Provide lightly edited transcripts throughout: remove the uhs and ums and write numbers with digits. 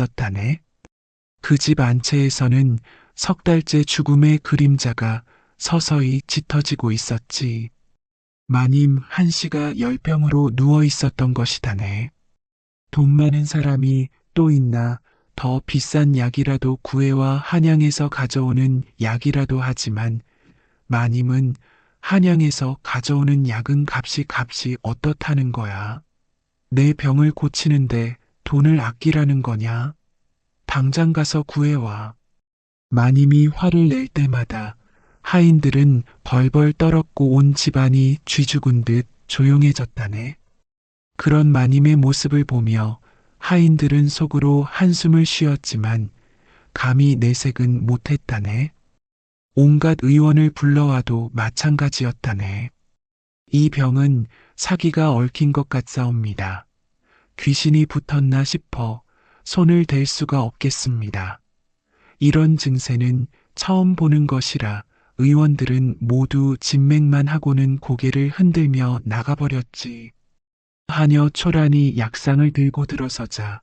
있었다네. 그 집 안채에서는 석 달째 죽음의 그림자가 서서히 짙어지고 있었지. 마님 한씨가 열병으로 누워 있었던 것이다네. 돈 많은 사람이 또 있나 더 비싼 약이라도 구해와 한양에서 가져오는 약이라도 하지만 마님은 한양에서 가져오는 약은 값이 어떻다는 거야. 내 병을 고치는데 돈을 아끼라는 거냐? 당장 가서 구해와. 마님이 화를 낼 때마다 하인들은 벌벌 떨었고 온 집안이 쥐죽은 듯 조용해졌다네. 그런 마님의 모습을 보며 하인들은 속으로 한숨을 쉬었지만 감히 내색은 못했다네. 온갖 의원을 불러와도 마찬가지였다네. 이 병은 사기가 얽힌 것 같사옵니다. 귀신이 붙었나 싶어 손을 댈 수가 없겠습니다. 이런 증세는 처음 보는 것이라 의원들은 모두 진맥만 하고는 고개를 흔들며 나가버렸지. 하녀 초란이 약상을 들고 들어서자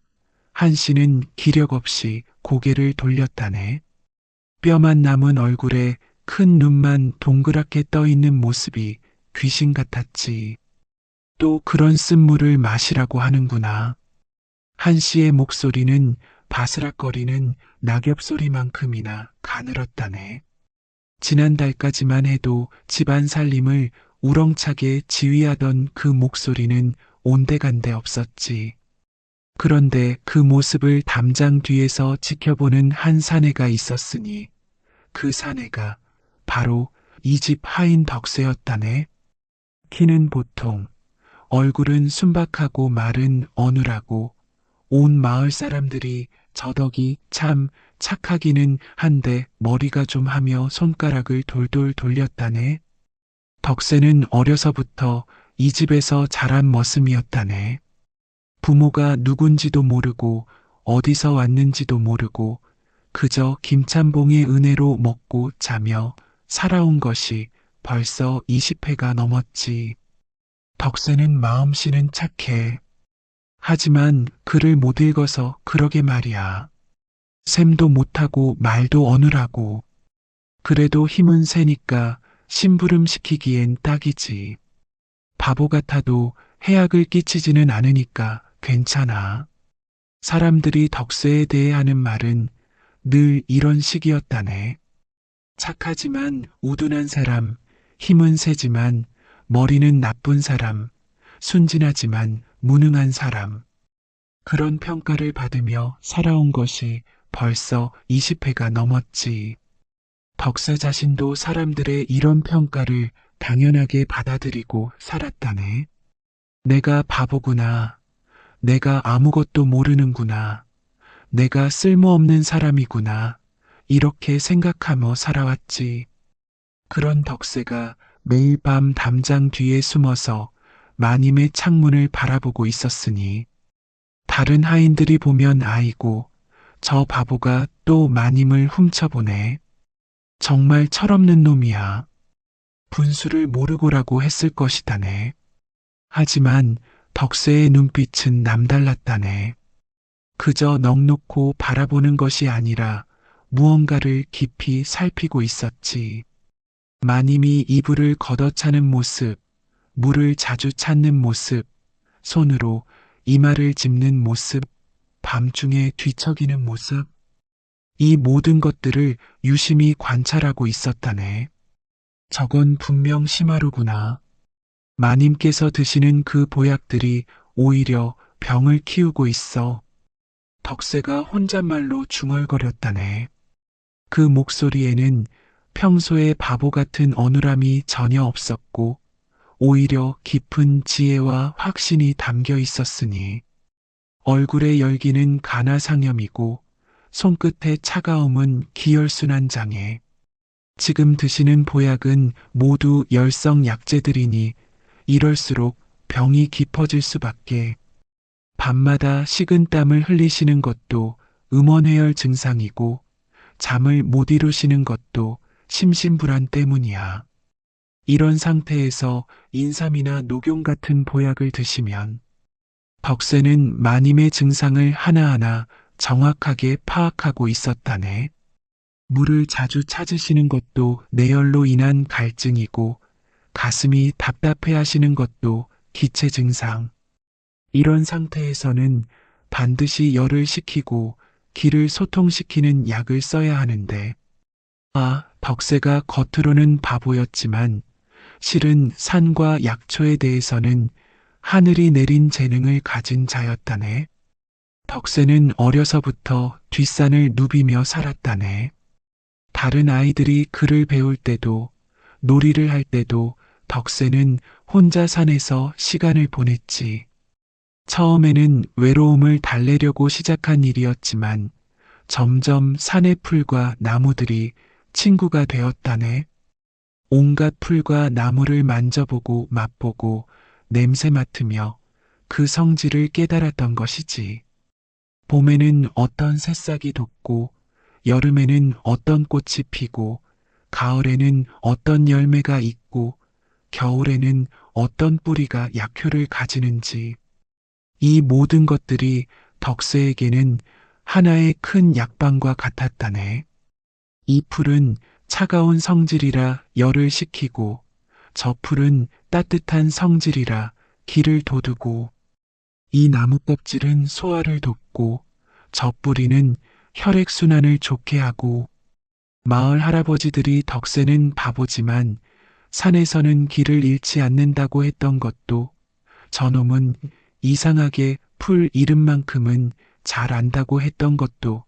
한씨는 기력 없이 고개를 돌렸다네. 뼈만 남은 얼굴에 큰 눈만 동그랗게 떠있는 모습이 귀신 같았지. 또 그런 쓴물을 마시라고 하는구나. 한씨의 목소리는 바스락거리는 낙엽 소리만큼이나 가늘었다네. 지난달까지만 해도 집안 살림을 우렁차게 지휘하던 그 목소리는 온데간데 없었지. 그런데 그 모습을 담장 뒤에서 지켜보는 한 사내가 있었으니 그 사내가 바로 이 집 하인 덕세였다네. 키는 보통, 얼굴은 순박하고 말은 어눌하고 온 마을 사람들이 저 덕이 참 착하기는 한데 머리가 좀 하며 손가락을 돌돌 돌렸다네. 덕세는 어려서부터 이 집에서 자란 머슴이었다네. 부모가 누군지도 모르고 어디서 왔는지도 모르고 그저 김참봉의 은혜로 먹고 자며 살아온 것이 벌써 20회가 넘었지. 덕세는 마음씨는 착해. 하지만 글을 못 읽어서 그러게 말이야. 셈도 못하고 말도 어눌하고 그래도 힘은 세니까 심부름 시키기엔 딱이지. 바보 같아도 해악을 끼치지는 않으니까 괜찮아. 사람들이 덕세에 대해 하는 말은 늘 이런 식이었다네. 착하지만 우둔한 사람, 힘은 세지만 머리는 나쁜 사람, 순진하지만 무능한 사람. 그런 평가를 받으며 살아온 것이 벌써 20회가 넘었지. 덕세 자신도 사람들의 이런 평가를 당연하게 받아들이고 살았다네. 내가 바보구나. 내가 아무것도 모르는구나. 내가 쓸모없는 사람이구나. 이렇게 생각하며 살아왔지. 그런 덕세가 매일 밤 담장 뒤에 숨어서 마님의 창문을 바라보고 있었으니 다른 하인들이 보면 아이고 저 바보가 또 마님을 훔쳐보네. 정말 철없는 놈이야. 분수를 모르고라고 했을 것이다네. 하지만 덕세의 눈빛은 남달랐다네. 그저 넋놓고 바라보는 것이 아니라 무언가를 깊이 살피고 있었지. 마님이 이불을 걷어차는 모습, 물을 자주 찾는 모습, 손으로 이마를 짚는 모습, 밤중에 뒤척이는 모습, 이 모든 것들을 유심히 관찰하고 있었다네. 저건 분명 심하루구나. 마님께서 드시는 그 보약들이 오히려 병을 키우고 있어. 덕세가 혼잣말로 중얼거렸다네. 그 목소리에는 평소의 바보 같은 어눌함이 전혀 없었고 오히려 깊은 지혜와 확신이 담겨 있었으니 얼굴의 열기는 가나상염이고 손끝의 차가움은 기혈순환 장애. 지금 드시는 보약은 모두 열성 약재들이니 이럴수록 병이 깊어질 수밖에. 밤마다 식은땀을 흘리시는 것도 음원회열 증상이고 잠을 못 이루시는 것도 심신불안 때문이야. 이런 상태에서 인삼이나 녹용 같은 보약을 드시면 덕세는 마님의 증상을 하나하나 정확하게 파악하고 있었다네. 물을 자주 찾으시는 것도 내열로 인한 갈증이고 가슴이 답답해 하시는 것도 기체 증상. 이런 상태에서는 반드시 열을 식히고 기를 소통시키는 약을 써야 하는데, 덕세가 겉으로는 바보였지만 실은 산과 약초에 대해서는 하늘이 내린 재능을 가진 자였다네. 덕세는 어려서부터 뒷산을 누비며 살았다네. 다른 아이들이 글을 배울 때도 놀이를 할 때도 덕세는 혼자 산에서 시간을 보냈지. 처음에는 외로움을 달래려고 시작한 일이었지만 점점 산의 풀과 나무들이 친구가 되었다네. 온갖 풀과 나무를 만져보고 맛보고 냄새 맡으며 그 성질을 깨달았던 것이지. 봄에는 어떤 새싹이 돋고 여름에는 어떤 꽃이 피고 가을에는 어떤 열매가 있고 겨울에는 어떤 뿌리가 약효를 가지는지, 이 모든 것들이 덕세에게는 하나의 큰 약방과 같았다네. 이 풀은 차가운 성질이라 열을 식히고 저 풀은 따뜻한 성질이라 기를 돋우고, 이 나무 껍질은 소화를 돕고 저 뿌리는 혈액순환을 좋게 하고, 마을 할아버지들이 덕세는 바보지만 산에서는 길을 잃지 않는다고 했던 것도, 저놈은 이상하게 풀 이름만큼은 잘 안다고 했던 것도,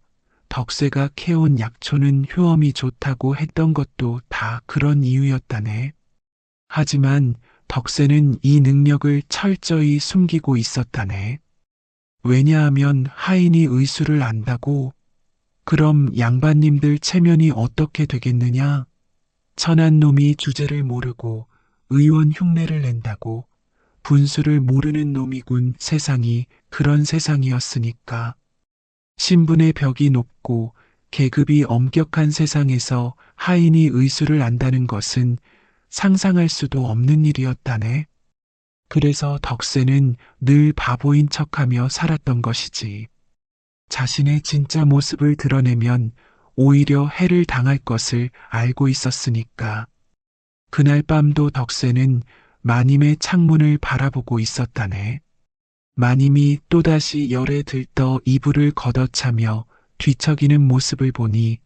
덕세가 캐온 약초는 효험이 좋다고 했던 것도 다 그런 이유였다네. 하지만 덕세는 이 능력을 철저히 숨기고 있었다네. 왜냐하면 하인이 의수를 안다고. 그럼 양반님들 체면이 어떻게 되겠느냐? 천한 놈이 주제를 모르고 의원 흉내를 낸다고. 분수를 모르는 놈이군. 세상이 그런 세상이었으니까. 신분의 벽이 높고 계급이 엄격한 세상에서 하인이 의수를 안다는 것은 상상할 수도 없는 일이었다네. 그래서 덕세는 늘 바보인 척하며 살았던 것이지. 자신의 진짜 모습을 드러내면 오히려 해를 당할 것을 알고 있었으니까. 그날 밤도 덕세는 마님의 창문을 바라보고 있었다네. 마님이 또다시 열에 들떠 이불을 걷어차며 뒤척이는 모습을 보니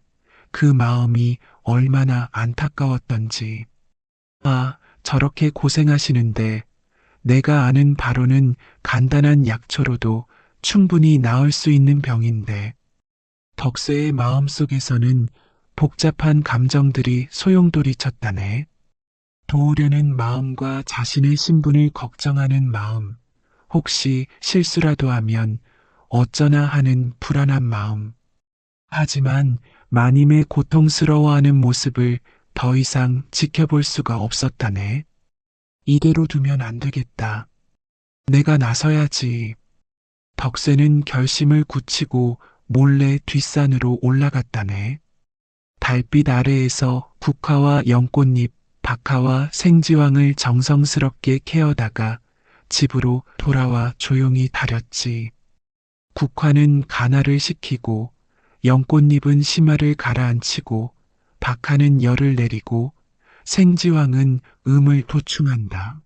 그 마음이 얼마나 안타까웠던지. 저렇게 고생하시는데 내가 아는 바로는 간단한 약초로도 충분히 나을 수 있는 병인데. 덕세의 마음속에서는 복잡한 감정들이 소용돌이쳤다네. 도우려는 마음과 자신의 신분을 걱정하는 마음, 혹시 실수라도 하면 어쩌나 하는 불안한 마음. 하지만 마님의 고통스러워하는 모습을 더 이상 지켜볼 수가 없었다네. 이대로 두면 안 되겠다. 내가 나서야지. 덕세는 결심을 굳히고 몰래 뒷산으로 올라갔다네. 달빛 아래에서 국화와 연꽃잎, 박하와 생지황을 정성스럽게 캐어다가 집으로 돌아와 조용히 다렸지. 국화는 간화를 시키고 연꽃잎은 심화를 가라앉히고 박하는 열을 내리고 생지황은 음을 도충한다.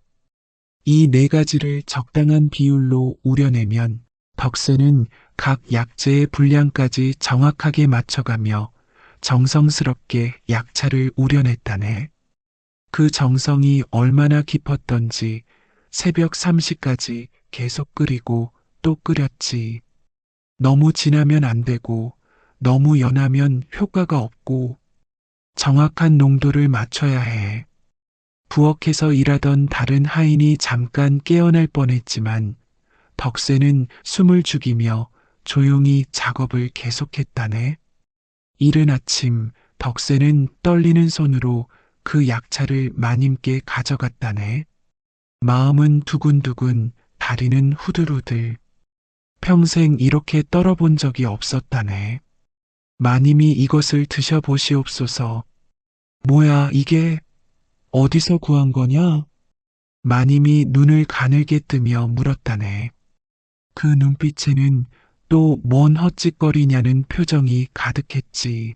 이 네 가지를 적당한 비율로 우려내면 덕세는 각 약재의 분량까지 정확하게 맞춰가며 정성스럽게 약차를 우려냈다네. 그 정성이 얼마나 깊었던지 새벽 3시까지 계속 끓이고 또 끓였지. 너무 진하면 안 되고 너무 연하면 효과가 없고 정확한 농도를 맞춰야 해. 부엌에서 일하던 다른 하인이 잠깐 깨어날 뻔했지만 덕세는 숨을 죽이며 조용히 작업을 계속했다네. 이른 아침 덕세는 떨리는 손으로 그 약차를 마님께 가져갔다네. 마음은 두근두근, 다리는 후들후들. 평생 이렇게 떨어본 적이 없었다네. 마님이 이것을 드셔보시옵소서. 뭐야 이게? 어디서 구한 거냐? 마님이 눈을 가늘게 뜨며 물었다네. 그 눈빛에는 또 뭔 헛짓거리냐는 표정이 가득했지.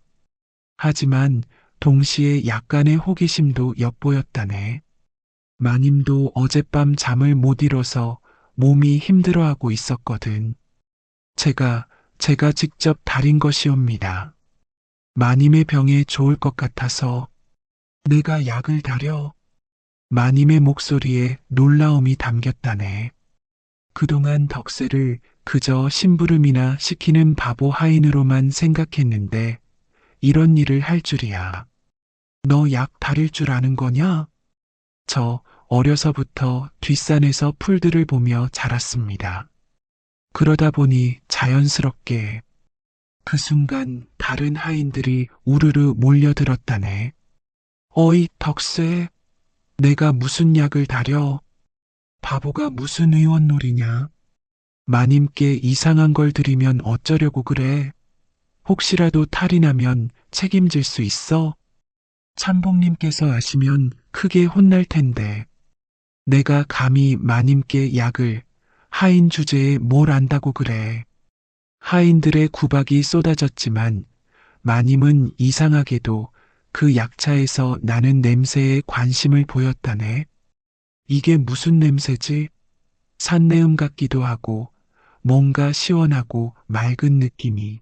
하지만 동시에 약간의 호기심도 엿보였다네. 마님도 어젯밤 잠을 못 이뤄서 몸이 힘들어하고 있었거든. 제가 직접 다린 것이옵니다. 마님의 병에 좋을 것 같아서 내가 약을 다려. 마님의 목소리에 놀라움이 담겼다네. 그동안 덕세를 그저 심부름이나 시키는 바보 하인으로만 생각했는데 이런 일을 할 줄이야. 너 약 다릴 줄 아는 거냐? 저 어려서부터 뒷산에서 풀들을 보며 자랐습니다. 그러다 보니 자연스럽게 그 순간 다른 하인들이 우르르 몰려들었다네. 어이, 덕세, 내가 무슨 약을 다려? 바보가 무슨 의원놀이냐? 마님께 이상한 걸 드리면 어쩌려고 그래? 혹시라도 탈이 나면 책임질 수 있어? 참복님께서 아시면 크게 혼날 텐데. 내가 감히 마님께 약을 하인 주제에 뭘 안다고 그래. 하인들의 구박이 쏟아졌지만 마님은 이상하게도 그 약차에서 나는 냄새에 관심을 보였다네. 이게 무슨 냄새지? 산내음 같기도 하고 뭔가 시원하고 맑은 느낌이.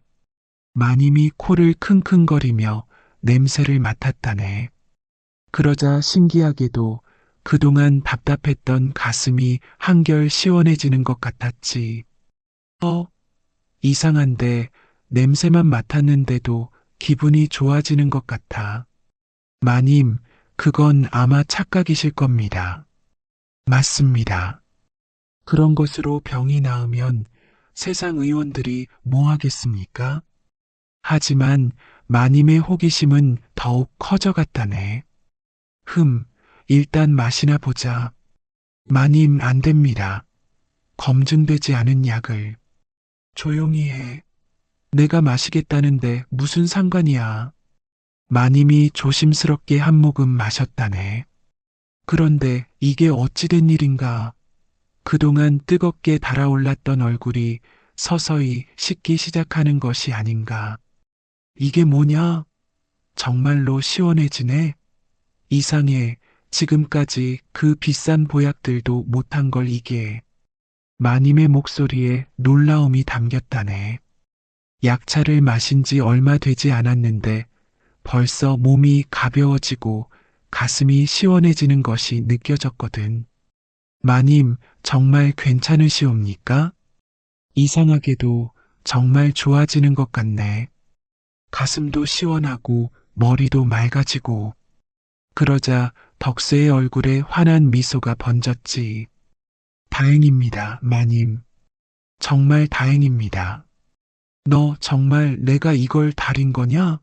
마님이 코를 킁킁거리며 냄새를 맡았다네. 그러자 신기하게도 그동안 답답했던 가슴이 한결 시원해지는 것 같았지. 이상한데 냄새만 맡았는데도 기분이 좋아지는 것 같아. 마님, 그건 아마 착각이실 겁니다. 맞습니다. 그런 것으로 병이 나으면 세상 의원들이 뭐 하겠습니까? 하지만 마님의 호기심은 더욱 커져갔다네. 일단 마시나 보자. 마님, 안 됩니다. 검증되지 않은 약을. 조용히 해. 내가 마시겠다는데 무슨 상관이야. 마님이 조심스럽게 한 모금 마셨다네. 그런데 이게 어찌된 일인가. 그동안 뜨겁게 달아올랐던 얼굴이 서서히 식기 시작하는 것이 아닌가. 이게 뭐냐? 정말로 시원해지네. 이상해. 지금까지 그 비싼 보약들도 못한 걸 이게. 마님의 목소리에 놀라움이 담겼다네. 약차를 마신 지 얼마 되지 않았는데 벌써 몸이 가벼워지고 가슴이 시원해지는 것이 느껴졌거든. 마님, 정말 괜찮으시옵니까? 이상하게도 정말 좋아지는 것 같네. 가슴도 시원하고 머리도 맑아지고. 그러자 덕세의 얼굴에 환한 미소가 번졌지. 다행입니다, 마님. 정말 다행입니다. 너 정말 내가 이걸 다린 거냐?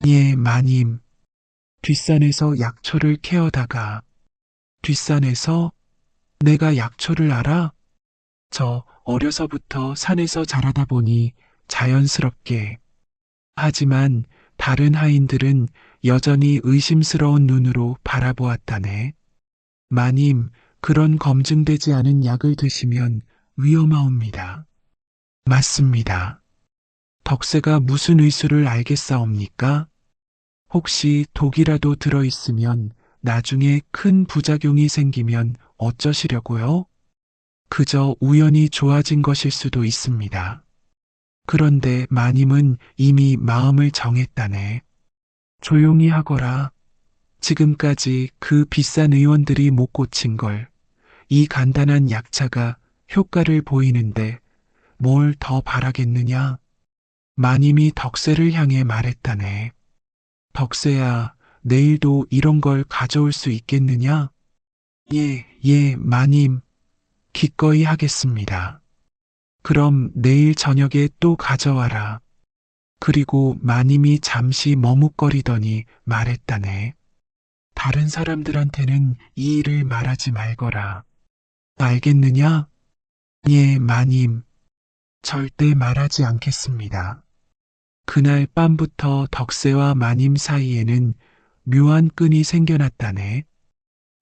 예, 마님. 뒷산에서 약초를 캐어다가. 뒷산에서? 내가 약초를 알아? 저 어려서부터 산에서 자라다 보니 자연스럽게. 하지만 다른 하인들은 여전히 의심스러운 눈으로 바라보았다네. 마님, 그런 검증되지 않은 약을 드시면 위험하옵니다. 맞습니다. 덕세가 무슨 의술을 알겠사옵니까? 혹시 독이라도 들어있으면 나중에 큰 부작용이 생기면 어쩌시려고요? 그저 우연히 좋아진 것일 수도 있습니다. 그런데 마님은 이미 마음을 정했다네. 조용히 하거라. 지금까지 그 비싼 의원들이 못 고친 걸 이 간단한 약차가 효과를 보이는데 뭘 더 바라겠느냐? 마님이 덕세를 향해 말했다네. 덕세야, 내일도 이런 걸 가져올 수 있겠느냐? 예, 마님. 기꺼이 하겠습니다. 그럼 내일 저녁에 또 가져와라. 그리고 마님이 잠시 머뭇거리더니 말했다네. 다른 사람들한테는 이 일을 말하지 말거라. 알겠느냐? 예, 마님. 절대 말하지 않겠습니다. 그날 밤부터 덕세와 마님 사이에는 묘한 끈이 생겨났다네.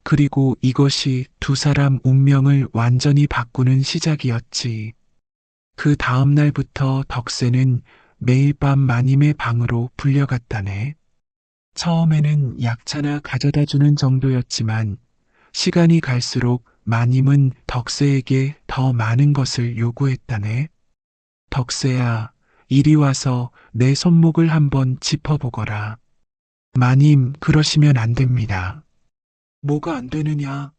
그리고 이것이 두 사람 운명을 완전히 바꾸는 시작이었지. 그 다음 날부터 덕세는 매일 밤 마님의 방으로 불려갔다네. 처음에는 약차나 가져다 주는 정도였지만 시간이 갈수록 마님은 덕세에게 더 많은 것을 요구했다네. 덕세야, 이리 와서 내 손목을 한번 짚어보거라. 마님, 그러시면 안 됩니다. 뭐가 안 되느냐?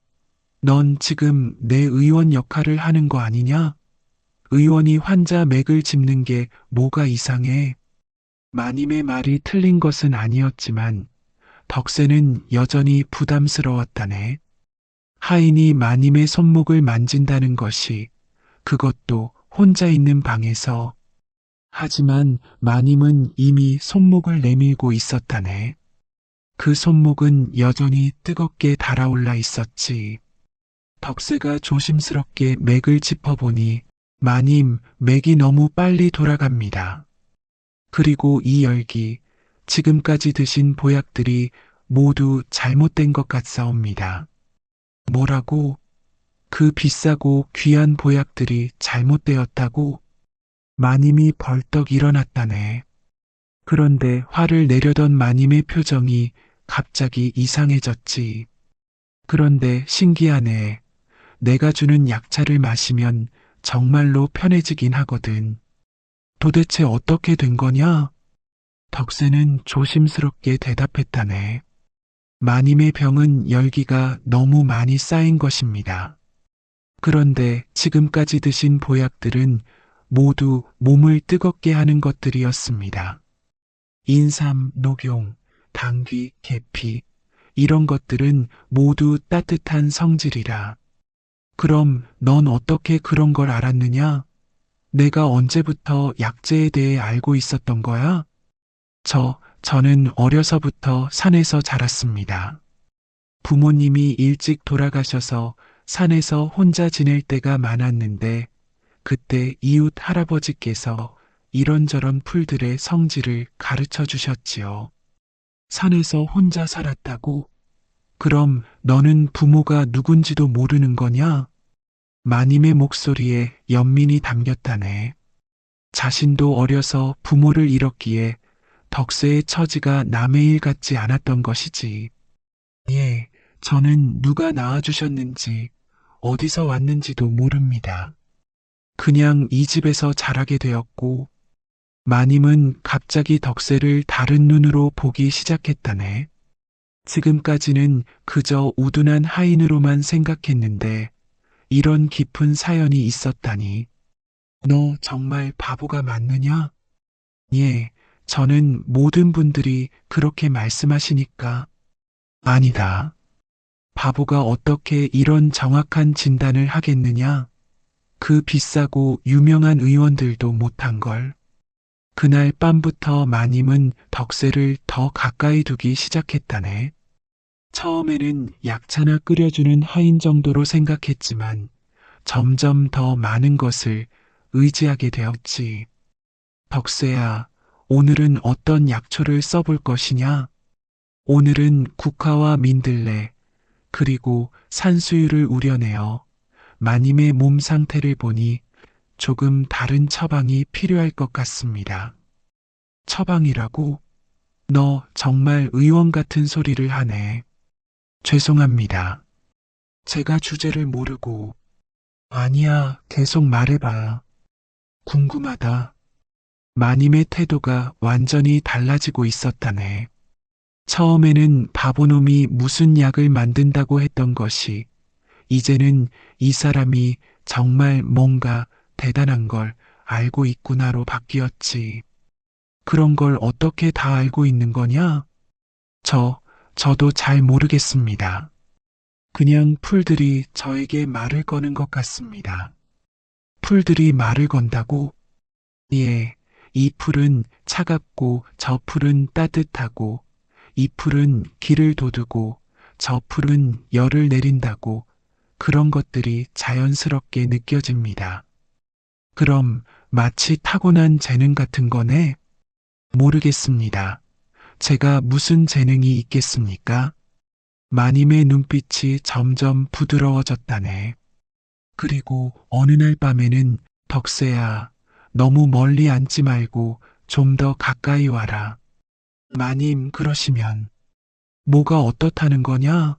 넌 지금 내 의원 역할을 하는 거 아니냐? 의원이 환자 맥을 짚는 게 뭐가 이상해? 마님의 말이 틀린 것은 아니었지만 덕세는 여전히 부담스러웠다네. 하인이 마님의 손목을 만진다는 것이, 그것도 혼자 있는 방에서. 하지만 마님은 이미 손목을 내밀고 있었다네. 그 손목은 여전히 뜨겁게 달아올라 있었지. 덕세가 조심스럽게 맥을 짚어보니 마님, 맥이 너무 빨리 돌아갑니다. 그리고 이 열기, 지금까지 드신 보약들이 모두 잘못된 것 같사옵니다. 뭐라고? 그 비싸고 귀한 보약들이 잘못되었다고? 마님이 벌떡 일어났다네. 그런데 화를 내려던 마님의 표정이 갑자기 이상해졌지. 그런데 신기하네. 내가 주는 약차를 마시면 정말로 편해지긴 하거든. 도대체 어떻게 된 거냐? 덕세는 조심스럽게 대답했다네. 마님의 병은 열기가 너무 많이 쌓인 것입니다. 그런데 지금까지 드신 보약들은 모두 몸을 뜨겁게 하는 것들이었습니다. 인삼, 녹용, 당귀, 계피, 이런 것들은 모두 따뜻한 성질이라. 그럼 넌 어떻게 그런 걸 알았느냐? 내가 언제부터 약재에 대해 알고 있었던 거야? 저는 어려서부터 산에서 자랐습니다. 부모님이 일찍 돌아가셔서 산에서 혼자 지낼 때가 많았는데, 그때 이웃 할아버지께서 이런저런 풀들의 성질을 가르쳐 주셨지요. 산에서 혼자 살았다고? 그럼 너는 부모가 누군지도 모르는 거냐? 마님의 목소리에 연민이 담겼다네. 자신도 어려서 부모를 잃었기에 덕세의 처지가 남의 일 같지 않았던 것이지. 예, 저는 누가 낳아주셨는지, 어디서 왔는지도 모릅니다. 그냥 이 집에서 자라게 되었고, 마님은 갑자기 덕세를 다른 눈으로 보기 시작했다네. 지금까지는 그저 우둔한 하인으로만 생각했는데, 이런 깊은 사연이 있었다니. 너 정말 바보가 맞느냐? 예, 저는 모든 분들이 그렇게 말씀하시니까. 아니다. 바보가 어떻게 이런 정확한 진단을 하겠느냐? 그 비싸고 유명한 의원들도 못한 걸. 그날 밤부터 마님은 덕세를 더 가까이 두기 시작했다네. 처음에는 약차나 끓여주는 하인 정도로 생각했지만 점점 더 많은 것을 의지하게 되었지. 덕세야, 오늘은 어떤 약초를 써볼 것이냐? 오늘은 국화와 민들레, 그리고 산수유를 우려내어 마님의 몸 상태를 보니 조금 다른 처방이 필요할 것 같습니다. 처방이라고? 너 정말 의원 같은 소리를 하네. 죄송합니다. 제가 주제를 모르고. 아니야, 계속 말해봐. 궁금하다. 마님의 태도가 완전히 달라지고 있었다네. 처음에는 바보놈이 무슨 약을 만든다고 했던 것이 이제는 이 사람이 정말 뭔가 대단한 걸 알고 있구나로 바뀌었지. 그런 걸 어떻게 다 알고 있는 거냐? 저도 잘 모르겠습니다. 그냥 풀들이 저에게 말을 거는 것 같습니다. 풀들이 말을 건다고? 예, 이 풀은 차갑고 저 풀은 따뜻하고 이 풀은 기를 돋우고 저 풀은 열을 내린다고 그런 것들이 자연스럽게 느껴집니다. 그럼 마치 타고난 재능 같은 거네? 모르겠습니다. 제가 무슨 재능이 있겠습니까? 마님의 눈빛이 점점 부드러워졌다네. 그리고 어느 날 밤에는 덕세야, 너무 멀리 앉지 말고 좀 더 가까이 와라. 마님, 그러시면 뭐가 어떻다는 거냐?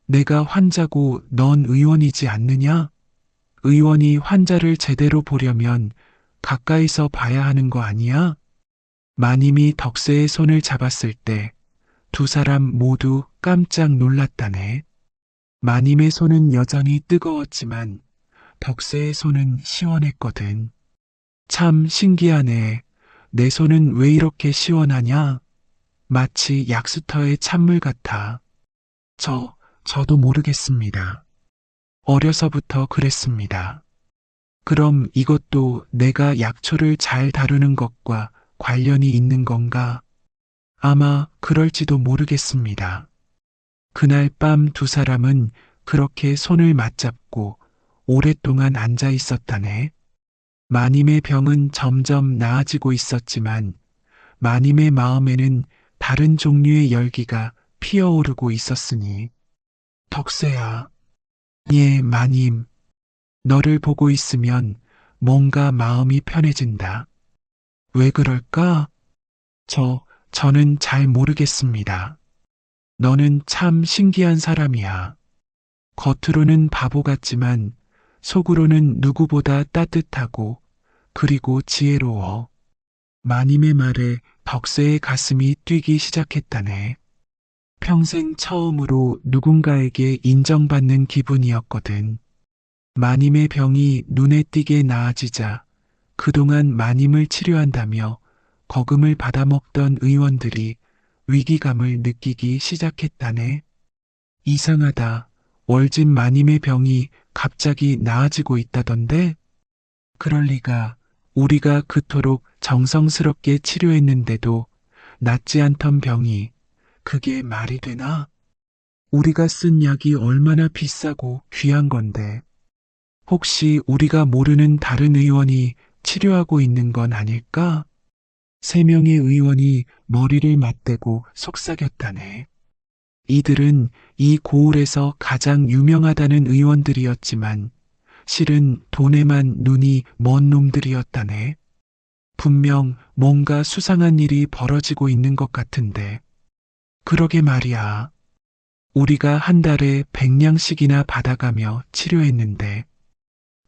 내가 환자고 넌 의원이지 않느냐? 의원이 환자를 제대로 보려면 가까이서 봐야 하는 거 아니야? 마님이 덕세의 손을 잡았을 때 두 사람 모두 깜짝 놀랐다네. 마님의 손은 여전히 뜨거웠지만 덕세의 손은 시원했거든. 참 신기하네. 내 손은 왜 이렇게 시원하냐? 마치 약수터의 찬물 같아. 저도 모르겠습니다. 어려서부터 그랬습니다. 그럼 이것도 내가 약초를 잘 다루는 것과 관련이 있는 건가? 아마 그럴지도 모르겠습니다. 그날 밤 두 사람은 그렇게 손을 맞잡고 오랫동안 앉아 있었다네. 마님의 병은 점점 나아지고 있었지만 마님의 마음에는 다른 종류의 열기가 피어오르고 있었으니. 덕세야. 예, 마님. 너를 보고 있으면 뭔가 마음이 편해진다. 왜 그럴까? 저는 잘 모르겠습니다. 너는 참 신기한 사람이야. 겉으로는 바보 같지만 속으로는 누구보다 따뜻하고 그리고 지혜로워. 마님의 말에 덕세의 가슴이 뛰기 시작했다네. 평생 처음으로 누군가에게 인정받는 기분이었거든. 마님의 병이 눈에 띄게 나아지자 그동안 마님을 치료한다며 거금을 받아먹던 의원들이 위기감을 느끼기 시작했다네. 이상하다. 월진 마님의 병이 갑자기 나아지고 있다던데? 그럴 리가. 우리가 그토록 정성스럽게 치료했는데도 낫지 않던 병이 그게 말이 되나? 우리가 쓴 약이 얼마나 비싸고 귀한 건데. 혹시 우리가 모르는 다른 의원이 치료하고 있는 건 아닐까? 세 명의 의원이 머리를 맞대고 속삭였다네. 이들은 이 고을에서 가장 유명하다는 의원들이었지만 실은 돈에만 눈이 먼 놈들이었다네. 분명 뭔가 수상한 일이 벌어지고 있는 것 같은데. 그러게 말이야. 우리가 한 달에 100냥씩이나 받아가며 치료했는데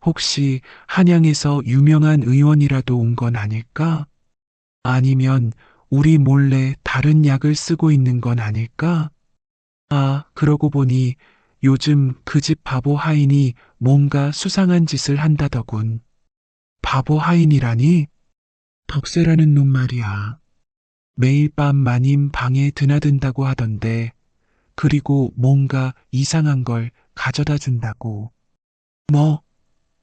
혹시 한양에서 유명한 의원이라도 온 건 아닐까? 아니면 우리 몰래 다른 약을 쓰고 있는 건 아닐까? 아, 그러고 보니 요즘 그 집 바보 하인이 뭔가 수상한 짓을 한다더군. 바보 하인이라니? 덕세라는 놈 말이야. 매일 밤 마님 방에 드나든다고 하던데, 그리고 뭔가 이상한 걸 가져다 준다고. 뭐,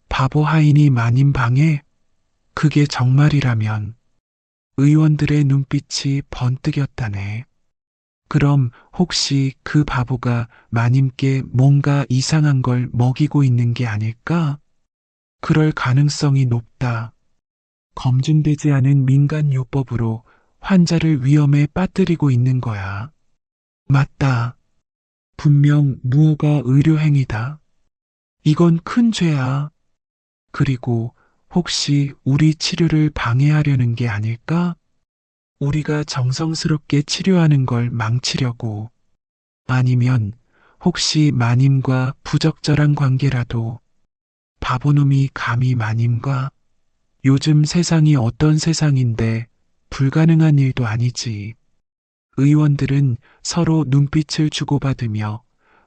바보 하인이 마님 방에? 그게 정말이라면 의원들의 눈빛이 번뜩였다네. 그럼 혹시 그 바보가 마님께 뭔가 이상한 걸 먹이고 있는 게 아닐까? 그럴 가능성이 높다. 검증되지 않은 민간요법으로 환자를 위험에 빠뜨리고 있는 거야. 맞다. 분명 무허가 의료행위다. 이건 큰 죄야. 그리고 혹시 우리 치료를 방해하려는 게 아닐까? 우리가 정성스럽게 치료하는 걸 망치려고. 아니면 혹시 마님과 부적절한 관계라도. 바보놈이 감히 마님과? 요즘 세상이 어떤 세상인데 불가능한 일도 아니지. 의원들은 서로 눈빛을 주고받으며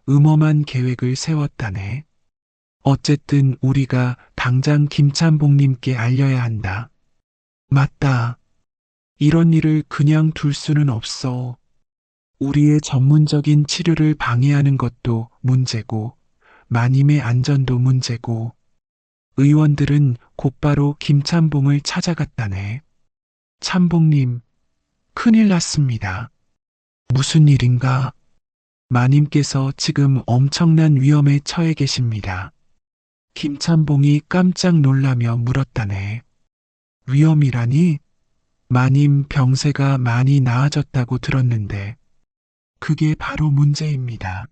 음험한 계획을 세웠다네. 어쨌든 우리가 당장 김찬봉님께 알려야 한다. 맞다. 이런 일을 그냥 둘 수는 없어. 우리의 전문적인 치료를 방해하는 것도 문제고, 마님의 안전도 문제고, 의원들은 곧바로 김찬봉을 찾아갔다네. 찬봉님, 큰일 났습니다. 무슨 일인가? 마님께서 지금 엄청난 위험에 처해 계십니다. 김찬봉이 깜짝 놀라며 물었다네. 위험이라니? 마님 병세가 많이 나아졌다고 들었는데 그게 바로 문제입니다.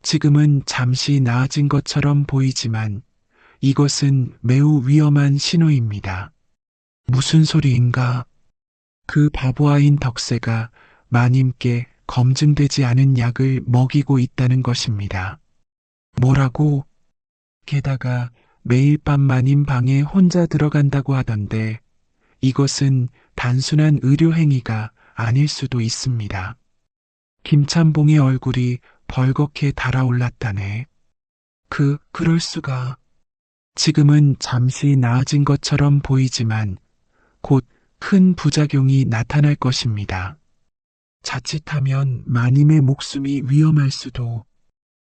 지금은 잠시 나아진 것처럼 보이지만 이것은 매우 위험한 신호입니다. 무슨 소리인가? 그 바보아인 덕세가 마님께 검증되지 않은 약을 먹이고 있다는 것입니다. 뭐라고? 게다가 매일 밤 마님 방에 혼자 들어간다고 하던데 이것은 단순한 의료 행위가 아닐 수도 있습니다. 김찬봉의 얼굴이 벌겋게 달아올랐다네. 그럴 수가. 지금은 잠시 나아진 것처럼 보이지만 곧 큰 부작용이 나타날 것입니다. 자칫하면 마님의 목숨이 위험할 수도.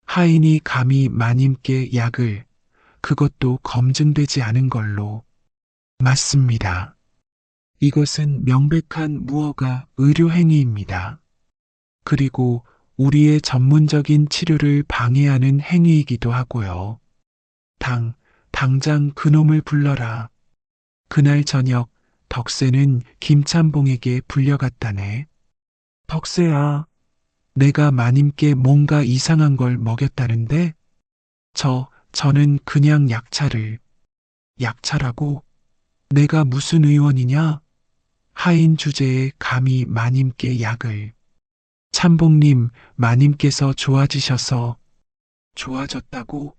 하인이 감히 마님께 약을, 그것도 검증되지 않은 걸로. 맞습니다. 이것은 명백한 무허가 의료행위입니다. 그리고 우리의 전문적인 치료를 방해하는 행위이기도 하고요. 당장 그놈을 불러라. 그날 저녁 덕세는 김찬봉에게 불려갔다네. 덕세야, 내가 마님께 뭔가 이상한 걸 먹였다는데? 저는 그냥 약차라고? 내가 무슨 의원이냐? 하인 주제에 감히 마님께 약을. 찬봉님, 마님께서 좋아지셔서. 좋아졌다고?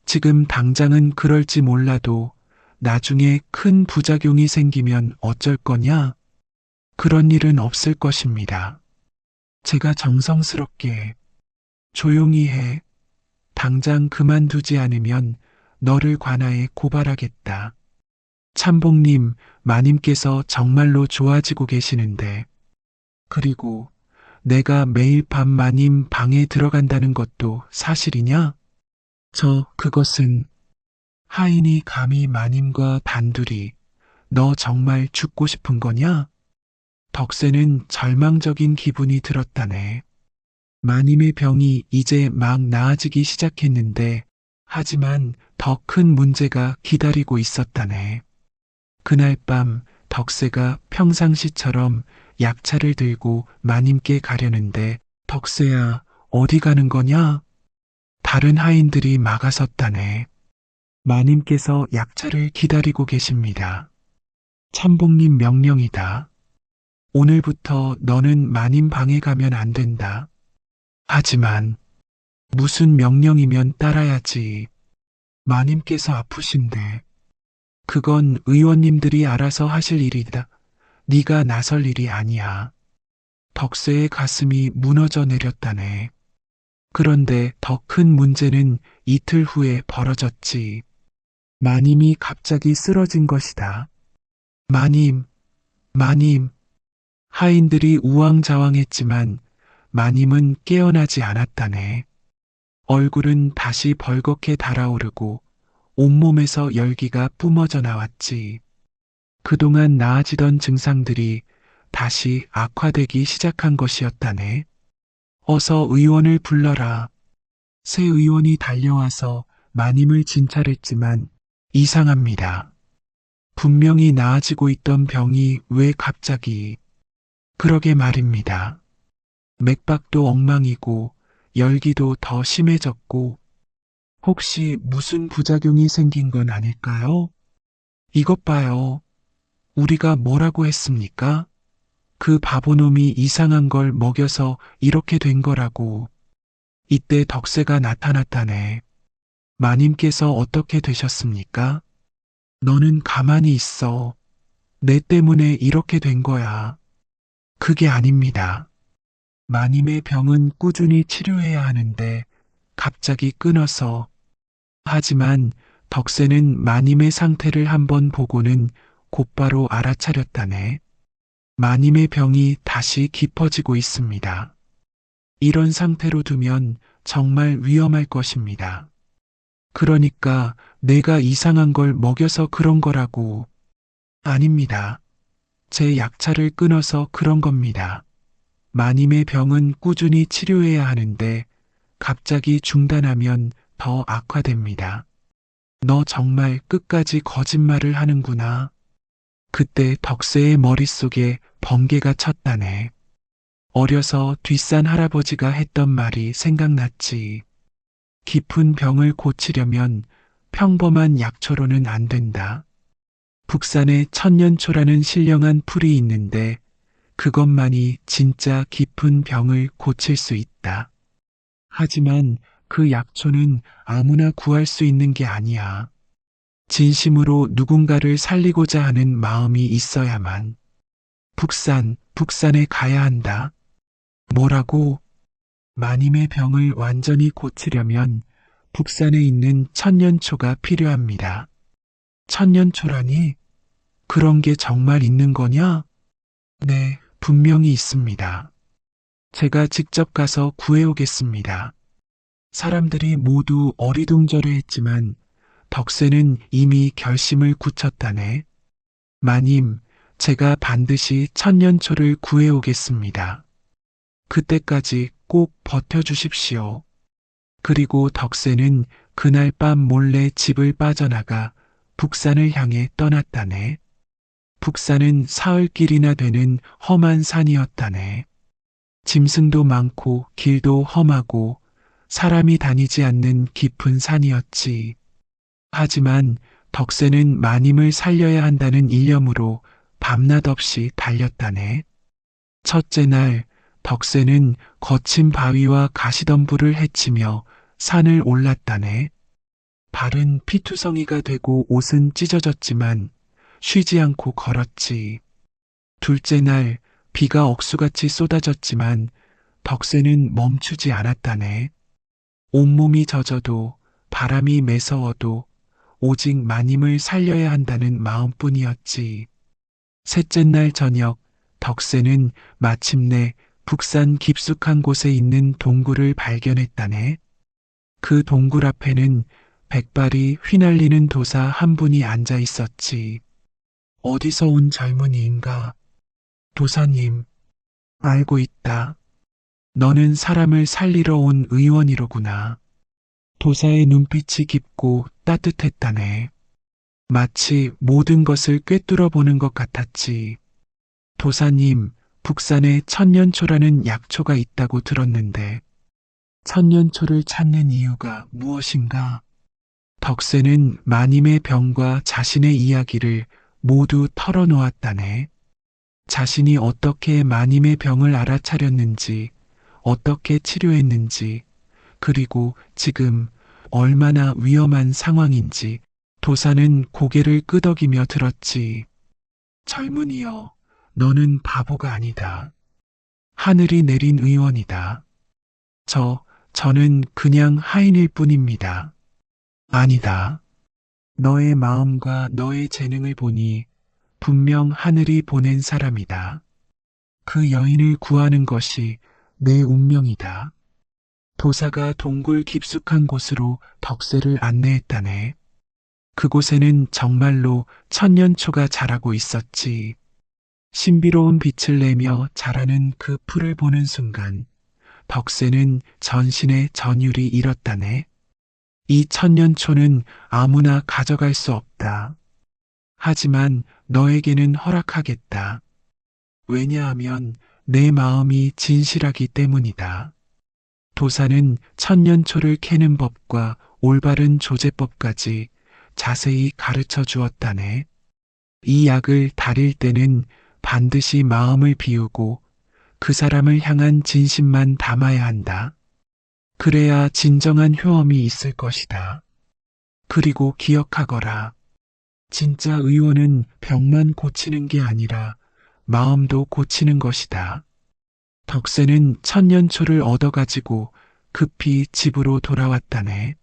지금 당장은 그럴지 몰라도 나중에 큰 부작용이 생기면 어쩔 거냐? 그런 일은 없을 것입니다. 제가 정성스럽게 조용히 해. 당장 그만두지 않으면 너를 관아에 고발하겠다. 찬봉님, 마님께서 정말로 좋아지고 계시는데. 그리고 내가 매일 밤 마님 방에 들어간다는 것도 사실이냐? 그것은 하인이 감히 마님과 단둘이 너 정말 죽고 싶은 거냐? 덕세는 절망적인 기분이 들었다네. 마님의 병이 이제 막 나아지기 시작했는데 하지만 더 큰 문제가 기다리고 있었다네. 그날 밤 덕세가 평상시처럼 약차를 들고 마님께 가려는데 덕세야, 어디 가는 거냐? 다른 하인들이 막아섰다네. 마님께서 약차를 기다리고 계십니다. 찬봉님 명령이다. 오늘부터 너는 마님 방에 가면 안 된다. 하지만 무슨 명령이면 따라야지. 마님께서 아프신데. 그건 의원님들이 알아서 하실 일이다. 네가 나설 일이 아니야. 덕세의 가슴이 무너져 내렸다네. 그런데 더 큰 문제는 이틀 후에 벌어졌지. 마님이 갑자기 쓰러진 것이다. 마님. 하인들이 우왕좌왕했지만 마님은 깨어나지 않았다네. 얼굴은 다시 벌겋게 달아오르고 온몸에서 열기가 뿜어져 나왔지. 그동안 나아지던 증상들이 다시 악화되기 시작한 것이었다네. 어서 의원을 불러라. 새 의원이 달려와서 마님을 진찰했지만 이상합니다. 분명히 나아지고 있던 병이 왜 갑자기. 그러게 말입니다. 맥박도 엉망이고 열기도 더 심해졌고 혹시 무슨 부작용이 생긴 건 아닐까요? 이것 봐요. 우리가 뭐라고 했습니까? 그 바보놈이 이상한 걸 먹여서 이렇게 된 거라고. 이때 덕세가 나타났다네. 마님께서 어떻게 되셨습니까? 너는 가만히 있어. 내 때문에 이렇게 된 거야. 그게 아닙니다. 마님의 병은 꾸준히 치료해야 하는데 갑자기 끊어서. 하지만 덕세는 마님의 상태를 한번 보고는 곧바로 알아차렸다네. 마님의 병이 다시 깊어지고 있습니다. 이런 상태로 두면 정말 위험할 것입니다. 그러니까 내가 이상한 걸 먹여서 그런 거라고. 아닙니다. 제 약차를 끊어서 그런 겁니다. 마님의 병은 꾸준히 치료해야 하는데 갑자기 중단하면 더 악화됩니다. 너 정말 끝까지 거짓말을 하는구나. 그때 덕세의 머릿속에 번개가 쳤다네. 어려서 뒷산 할아버지가 했던 말이 생각났지. 깊은 병을 고치려면 평범한 약초로는 안 된다. 북산에 천년초라는 신령한 풀이 있는데 그것만이 진짜 깊은 병을 고칠 수 있다. 하지만 그 약초는 아무나 구할 수 있는 게 아니야. 진심으로 누군가를 살리고자 하는 마음이 있어야만. 북산에 가야 한다. 뭐라고? 마님의 병을 완전히 고치려면 북산에 있는 천년초가 필요합니다. 천년초라니? 그런 게 정말 있는 거냐? 네, 분명히 있습니다. 제가 직접 가서 구해오겠습니다. 사람들이 모두 어리둥절해했지만 덕세는 이미 결심을 굳혔다네. 마님, 제가 반드시 천년초를 구해오겠습니다. 그때까지 꼭 버텨주십시오. 그리고 덕세는 그날 밤 몰래 집을 빠져나가 북산을 향해 떠났다네. 북산은 사흘길이나 되는 험한 산이었다네. 짐승도 많고 길도 험하고 사람이 다니지 않는 깊은 산이었지. 하지만 덕세는 마님을 살려야 한다는 일념으로 밤낮 없이 달렸다네. 첫째 날 덕세는 거친 바위와 가시덤불을 헤치며 산을 올랐다네. 발은 피투성이가 되고 옷은 찢어졌지만 쉬지 않고 걸었지. 둘째 날 비가 억수같이 쏟아졌지만 덕세는 멈추지 않았다네. 온몸이 젖어도 바람이 매서워도 오직 마님을 살려야 한다는 마음뿐이었지. 셋째 날 저녁 덕세는 마침내 북산 깊숙한 곳에 있는 동굴을 발견했다네. 그 동굴 앞에는 백발이 휘날리는 도사 한 분이 앉아 있었지. 어디서 온 젊은이인가? 도사님, 알고 있다. 너는 사람을 살리러 온 의원이로구나. 도사의 눈빛이 깊고 따뜻했다네. 마치 모든 것을 꿰뚫어 보는 것 같았지. 도사님, 북산에 천년초라는 약초가 있다고 들었는데 천년초를 찾는 이유가 무엇인가? 덕세는 마님의 병과 자신의 이야기를 모두 털어놓았다네. 자신이 어떻게 마님의 병을 알아차렸는지, 어떻게 치료했는지, 그리고 지금 얼마나 위험한 상황인지 도사는 고개를 끄덕이며 들었지. 젊은이여, 너는 바보가 아니다. 하늘이 내린 의원이다. 저는 그냥 하인일 뿐입니다. 아니다. 너의 마음과 너의 재능을 보니 분명 하늘이 보낸 사람이다. 그 여인을 구하는 것이 내 운명이다. 도사가 동굴 깊숙한 곳으로 덕세를 안내했다네. 그곳에는 정말로 천년초가 자라고 있었지. 신비로운 빛을 내며 자라는 그 풀을 보는 순간 덕세는 전신의 전율이 일었다네. 이 천년초는 아무나 가져갈 수 없다. 하지만 너에게는 허락하겠다. 왜냐하면 내 마음이 진실하기 때문이다. 도사는 천년초를 캐는 법과 올바른 조제법까지 자세히 가르쳐 주었다네. 이 약을 다릴 때는 반드시 마음을 비우고 그 사람을 향한 진심만 담아야 한다. 그래야 진정한 효험이 있을 것이다. 그리고 기억하거라. 진짜 의원은 병만 고치는 게 아니라 마음도 고치는 것이다. 덕세는 천년초를 얻어가지고 급히 집으로 돌아왔다네.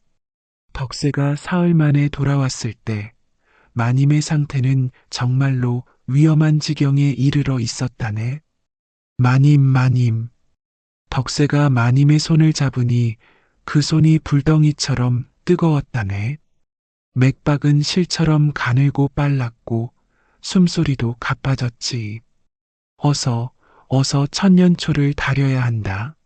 덕세가 사흘 만에 돌아왔을 때 마님의 상태는 정말로 위험한 지경에 이르러 있었다네. 마님. 덕세가 마님의 손을 잡으니 그 손이 불덩이처럼 뜨거웠다네. 맥박은 실처럼 가늘고 빨랐고 숨소리도 가빠졌지. 어서 천년초를 다려야 한다.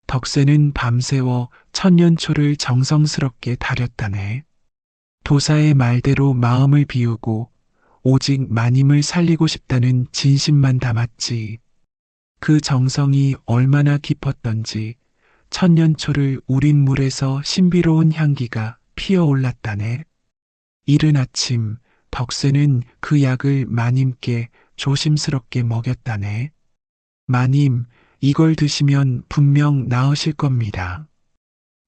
덕세는 밤새워 천년초를 정성스럽게 다렸다네. 도사의 말대로 마음을 비우고 오직 마님을 살리고 싶다는 진심만 담았지. 그 정성이 얼마나 깊었던지 천년초를 우린 물에서 신비로운 향기가 피어올랐다네. 이른 아침 덕세는 그 약을 마님께 조심스럽게 먹였다네. 마님, 이걸 드시면 분명 나으실 겁니다.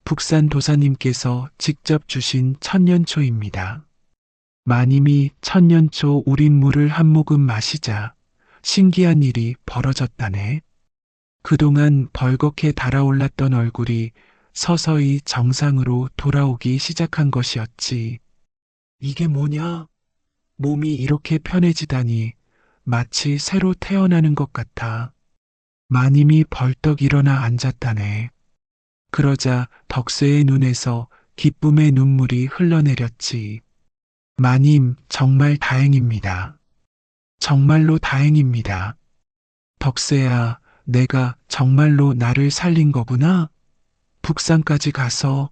북산 도사님께서 직접 주신 천년초입니다. 마님이 천년초 우린 물을 한 모금 마시자 신기한 일이 벌어졌다네. 그동안 벌겋게 달아올랐던 얼굴이 서서히 정상으로 돌아오기 시작한 것이었지. 이게 뭐냐? 몸이 이렇게 편해지다니 마치 새로 태어나는 것 같아. 마님이 벌떡 일어나 앉았다네. 그러자 덕세의 눈에서 기쁨의 눈물이 흘러내렸지. 마님, 정말 다행입니다. 정말로 다행입니다. 덕세야, 내가 정말로 나를 살린 거구나. 북산까지 가서.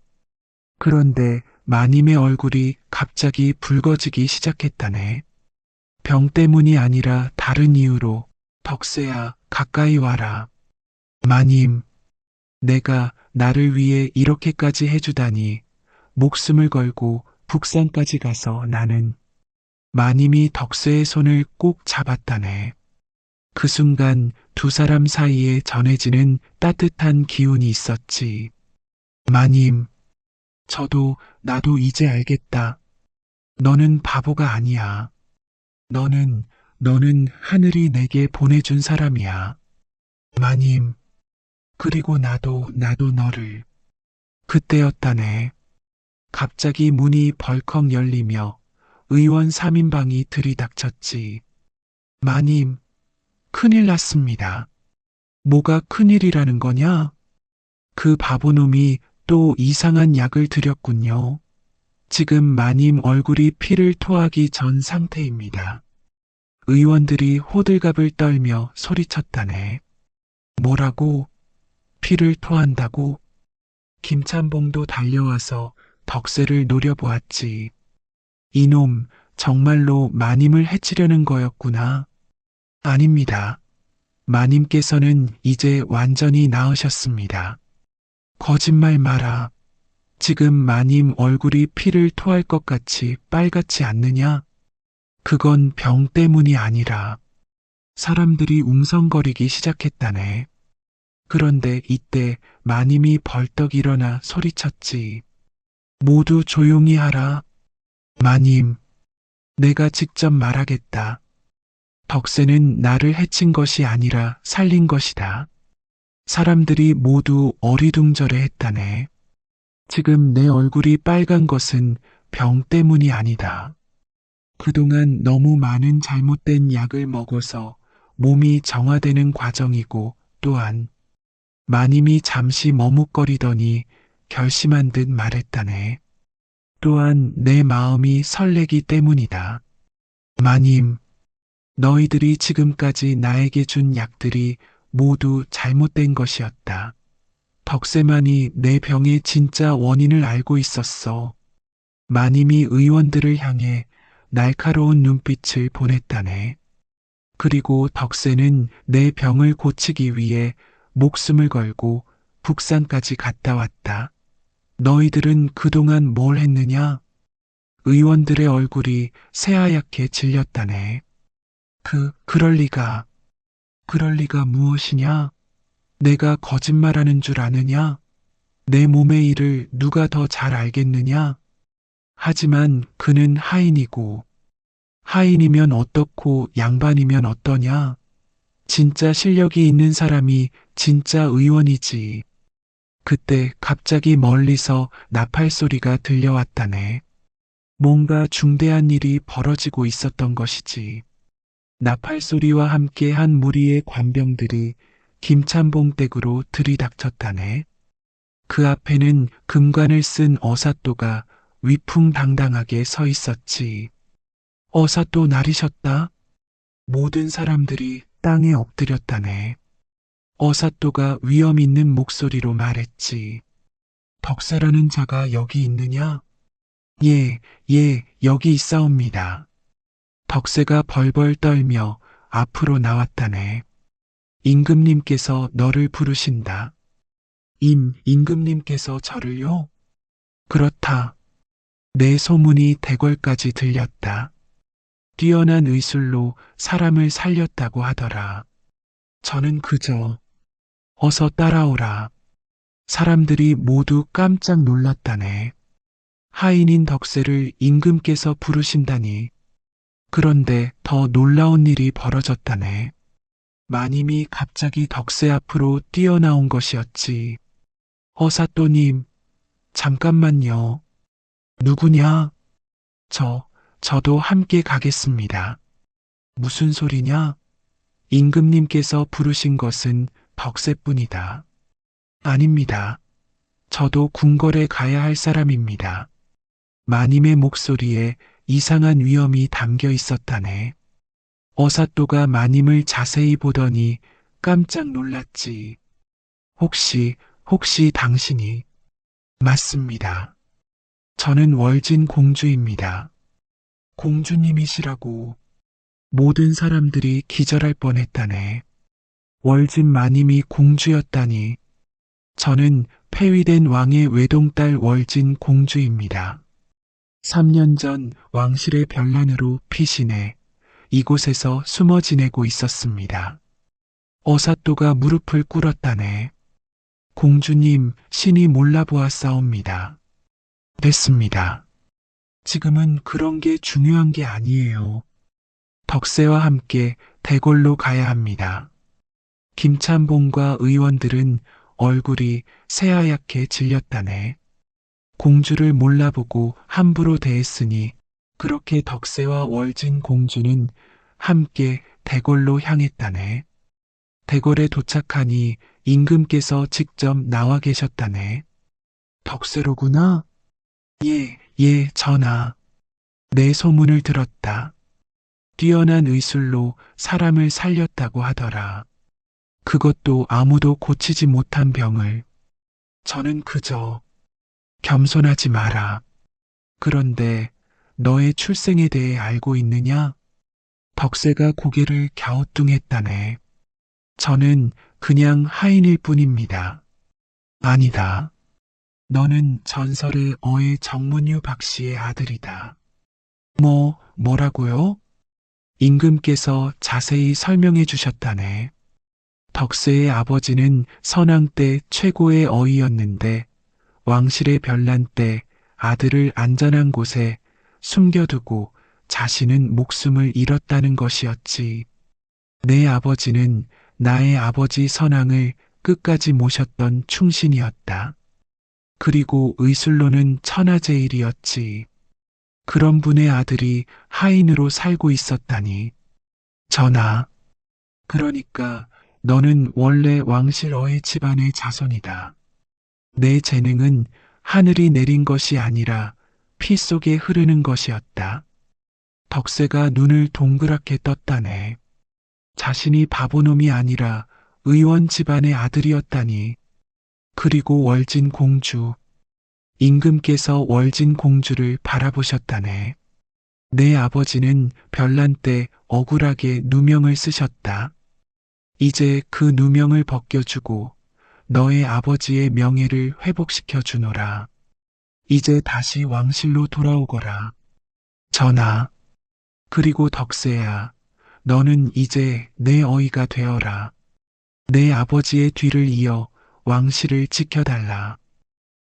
그런데 마님의 얼굴이 갑자기 붉어지기 시작했다네. 병 때문이 아니라 다른 이유로. 덕세야, 가까이 와라. 마님, 내가 나를 위해 이렇게까지 해주다니. 목숨을 걸고 북산까지 가서 나는. 마님이 덕세의 손을 꼭 잡았다네. 그 순간 두 사람 사이에 전해지는 따뜻한 기운이 있었지. 마님, 나도 이제 알겠다. 너는 바보가 아니야. 너는 하늘이 내게 보내준 사람이야. 마님, 그리고 나도 너를. 그때였다네. 갑자기 문이 벌컥 열리며 의원 3인방이 들이닥쳤지. 마님, 큰일 났습니다. 뭐가 큰일이라는 거냐? 그 바보놈이 또 이상한 약을 들였군요. 지금 마님 얼굴이 피를 토하기 전 상태입니다. 의원들이 호들갑을 떨며 소리쳤다네. 뭐라고? 피를 토한다고? 김찬봉도 달려와서 덕세를 노려보았지. 이놈, 정말로 마님을 해치려는 거였구나. 아닙니다. 마님께서는 이제 완전히 나으셨습니다. 거짓말 마라. 지금 마님 얼굴이 피를 토할 것 같이 빨갛지 않느냐? 그건 병 때문이 아니라. 사람들이 웅성거리기 시작했다네. 그런데 이때 마님이 벌떡 일어나 소리쳤지. 모두 조용히 하라. 마님, 내가 직접 말하겠다. 덕세는 나를 해친 것이 아니라 살린 것이다. 사람들이 모두 어리둥절해 했다네. 지금 내 얼굴이 빨간 것은 병 때문이 아니다. 그동안 너무 많은 잘못된 약을 먹어서 몸이 정화되는 과정이고 또한 마님이 잠시 머뭇거리더니 결심한 듯 말했다네. 또한 내 마음이 설레기 때문이다. 마님, 너희들이 지금까지 나에게 준 약들이 모두 잘못된 것이었다. 덕세만이 내 병의 진짜 원인을 알고 있었어. 마님이 의원들을 향해 날카로운 눈빛을 보냈다네. 그리고 덕세는 내 병을 고치기 위해 목숨을 걸고 북산까지 갔다 왔다. 너희들은 그동안 뭘 했느냐? 의원들의 얼굴이 새하얗게 질렸다네. 그럴 리가 무엇이냐? 내가 거짓말하는 줄 아느냐? 내 몸의 일을 누가 더 잘 알겠느냐? 하지만 그는 하인이고, 하인이면 어떻고 양반이면 어떠냐? 진짜 실력이 있는 사람이 진짜 의원이지. 그때 갑자기 멀리서 나팔 소리가 들려왔다네. 뭔가 중대한 일이 벌어지고 있었던 것이지. 나팔 소리와 함께 한 무리의 관병들이 김찬봉 댁으로 들이닥쳤다네. 그 앞에는 금관을 쓴 어사또가 위풍당당하게 서 있었지. 어사또 나리셨다. 모든 사람들이 땅에 엎드렸다네. 어사또가 위험 있는 목소리로 말했지. 덕세라는 자가 여기 있느냐? 예, 여기 있사옵니다. 덕세가 벌벌 떨며 앞으로 나왔다네. 임금님께서 너를 부르신다. 임금님께서 저를요? 그렇다. 내 소문이 대궐까지 들렸다. 뛰어난 의술로 사람을 살렸다고 하더라. 저는 그저 어서 따라오라. 사람들이 모두 깜짝 놀랐다네. 하인인 덕세를 임금께서 부르신다니. 그런데 더 놀라운 일이 벌어졌다네. 마님이 갑자기 덕세 앞으로 뛰어나온 것이었지. 어사또님, 잠깐만요. 누구냐? 저도 함께 가겠습니다. 무슨 소리냐? 임금님께서 부르신 것은 덕세뿐이다. 아닙니다. 저도 궁궐에 가야 할 사람입니다. 마님의 목소리에 이상한 위험이 담겨 있었다네. 어사또가 마님을 자세히 보더니 깜짝 놀랐지. 혹시 당신이? 맞습니다. 저는 월진 공주입니다. 공주님이시라고. 모든 사람들이 기절할 뻔했다네. 월진 마님이 공주였다니. 저는 폐위된 왕의 외동딸 월진 공주입니다. 3년 전 왕실의 변란으로 피신해 이곳에서 숨어 지내고 있었습니다. 어사또가 무릎을 꿇었다네. 공주님, 신이 몰라보았사옵니다. 됐습니다. 지금은 그런 게 중요한 게 아니에요. 덕세와 함께 대궐로 가야 합니다. 김참봉과 의원들은 얼굴이 새하얗게 질렸다네. 공주를 몰라보고 함부로 대했으니 그렇게 덕세와 월진 공주는 함께 대궐로 향했다네. 대궐에 도착하니 임금께서 직접 나와 계셨다네. 덕세로구나? 예, 전하. 내 소문을 들었다. 뛰어난 의술로 사람을 살렸다고 하더라. 그것도 아무도 고치지 못한 병을. 저는 그저 겸손하지 마라. 그런데 너의 출생에 대해 알고 있느냐? 덕세가 고개를 갸우뚱했다네. 저는 그냥 하인일 뿐입니다. 아니다. 너는 전설의 어의 정문유 박씨의 아들이다. 뭐라고요? 임금께서 자세히 설명해 주셨다네. 덕세의 아버지는 선왕 때 최고의 어이였는데 왕실의 변란 때 아들을 안전한 곳에 숨겨두고 자신은 목숨을 잃었다는 것이었지. 내 아버지는 나의 아버지 선왕을 끝까지 모셨던 충신이었다. 그리고 의술로는 천하제일이었지. 그런 분의 아들이 하인으로 살고 있었다니. 전하, 그러니까 너는 원래 왕실 어의 집안의 자손이다. 내 재능은 하늘이 내린 것이 아니라 피 속에 흐르는 것이었다. 덕세가 눈을 동그랗게 떴다네. 자신이 바보놈이 아니라 의원 집안의 아들이었다니. 그리고 월진 공주. 임금께서 월진 공주를 바라보셨다네. 내 아버지는 변란 때 억울하게 누명을 쓰셨다. 이제 그 누명을 벗겨주고 너의 아버지의 명예를 회복시켜 주노라. 이제 다시 왕실로 돌아오거라. 전하, 그리고 덕세야, 너는 이제 내 어이가 되어라. 내 아버지의 뒤를 이어 왕실을 지켜달라.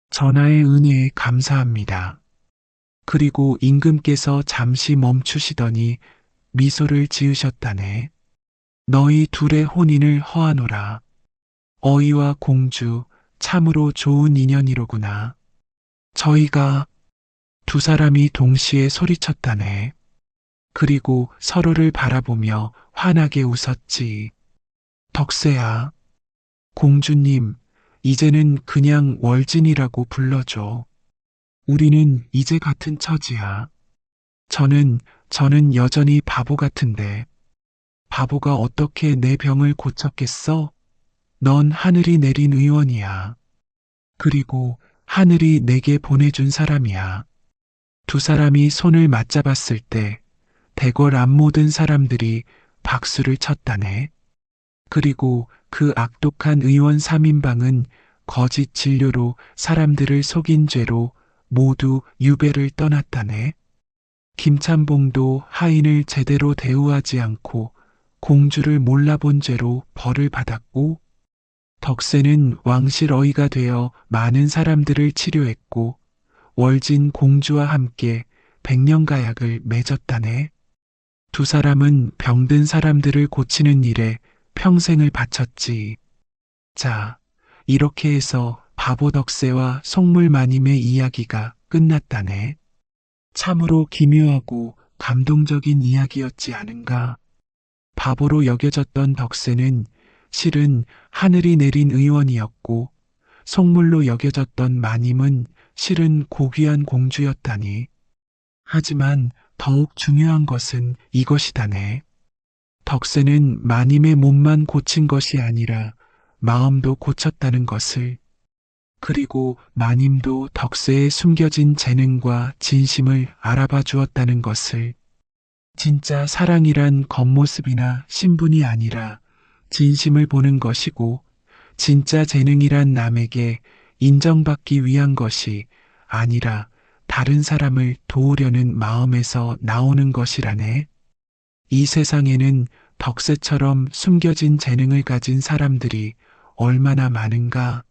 전하의 은혜에 감사합니다. 그리고 임금께서 잠시 멈추시더니 미소를 지으셨다네. 너희 둘의 혼인을 허하노라. 어이와 공주, 참으로 좋은 인연이로구나. 저희가 두 사람이 동시에 소리쳤다네. 그리고 서로를 바라보며 환하게 웃었지. 덕세야, 공주님, 이제는 그냥 월진이라고 불러줘. 우리는 이제 같은 처지야. 저는 여전히 바보 같은데. 바보가 어떻게 내 병을 고쳤겠어? 넌 하늘이 내린 의원이야. 그리고 하늘이 내게 보내준 사람이야. 두 사람이 손을 맞잡았을 때 대궐 앞 모든 사람들이 박수를 쳤다네. 그리고 그 악독한 의원 3인방은 거짓 진료로 사람들을 속인 죄로 모두 유배를 떠났다네. 김찬봉도 하인을 제대로 대우하지 않고 공주를 몰라본 죄로 벌을 받았고, 덕세는 왕실 어이가 되어 많은 사람들을 치료했고, 월진 공주와 함께 백년가약을 맺었다네. 두 사람은 병든 사람들을 고치는 일에 평생을 바쳤지. 자, 이렇게 해서 바보 덕세와 속물마님의 이야기가 끝났다네. 참으로 기묘하고 감동적인 이야기였지 않은가. 바보로 여겨졌던 덕세는 실은 하늘이 내린 의원이었고, 속물로 여겨졌던 마님은 실은 고귀한 공주였다니. 하지만 더욱 중요한 것은 이것이다네. 덕세는 마님의 몸만 고친 것이 아니라 마음도 고쳤다는 것을, 그리고 마님도 덕세의 숨겨진 재능과 진심을 알아봐 주었다는 것을, 진짜 사랑이란 겉모습이나 신분이 아니라 진심을 보는 것이고, 진짜 재능이란 남에게 인정받기 위한 것이 아니라 다른 사람을 도우려는 마음에서 나오는 것이라네. 이 세상에는 덕세처럼 숨겨진 재능을 가진 사람들이 얼마나 많은가.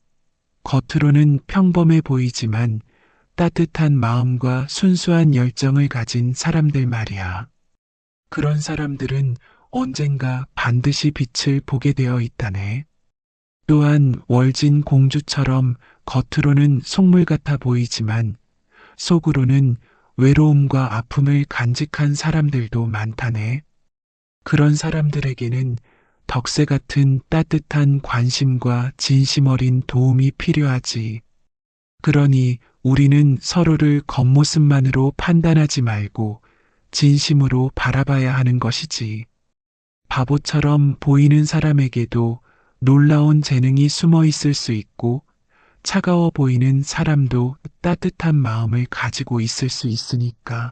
겉으로는 평범해 보이지만 따뜻한 마음과 순수한 열정을 가진 사람들 말이야. 그런 사람들은 언젠가 반드시 빛을 보게 되어 있다네. 또한 월진 공주처럼 겉으로는 속물 같아 보이지만 속으로는 외로움과 아픔을 간직한 사람들도 많다네. 그런 사람들에게는 덕세 같은 따뜻한 관심과 진심 어린 도움이 필요하지. 그러니 우리는 서로를 겉모습만으로 판단하지 말고 진심으로 바라봐야 하는 것이지. 바보처럼 보이는 사람에게도 놀라운 재능이 숨어 있을 수 있고, 차가워 보이는 사람도 따뜻한 마음을 가지고 있을 수 있으니까.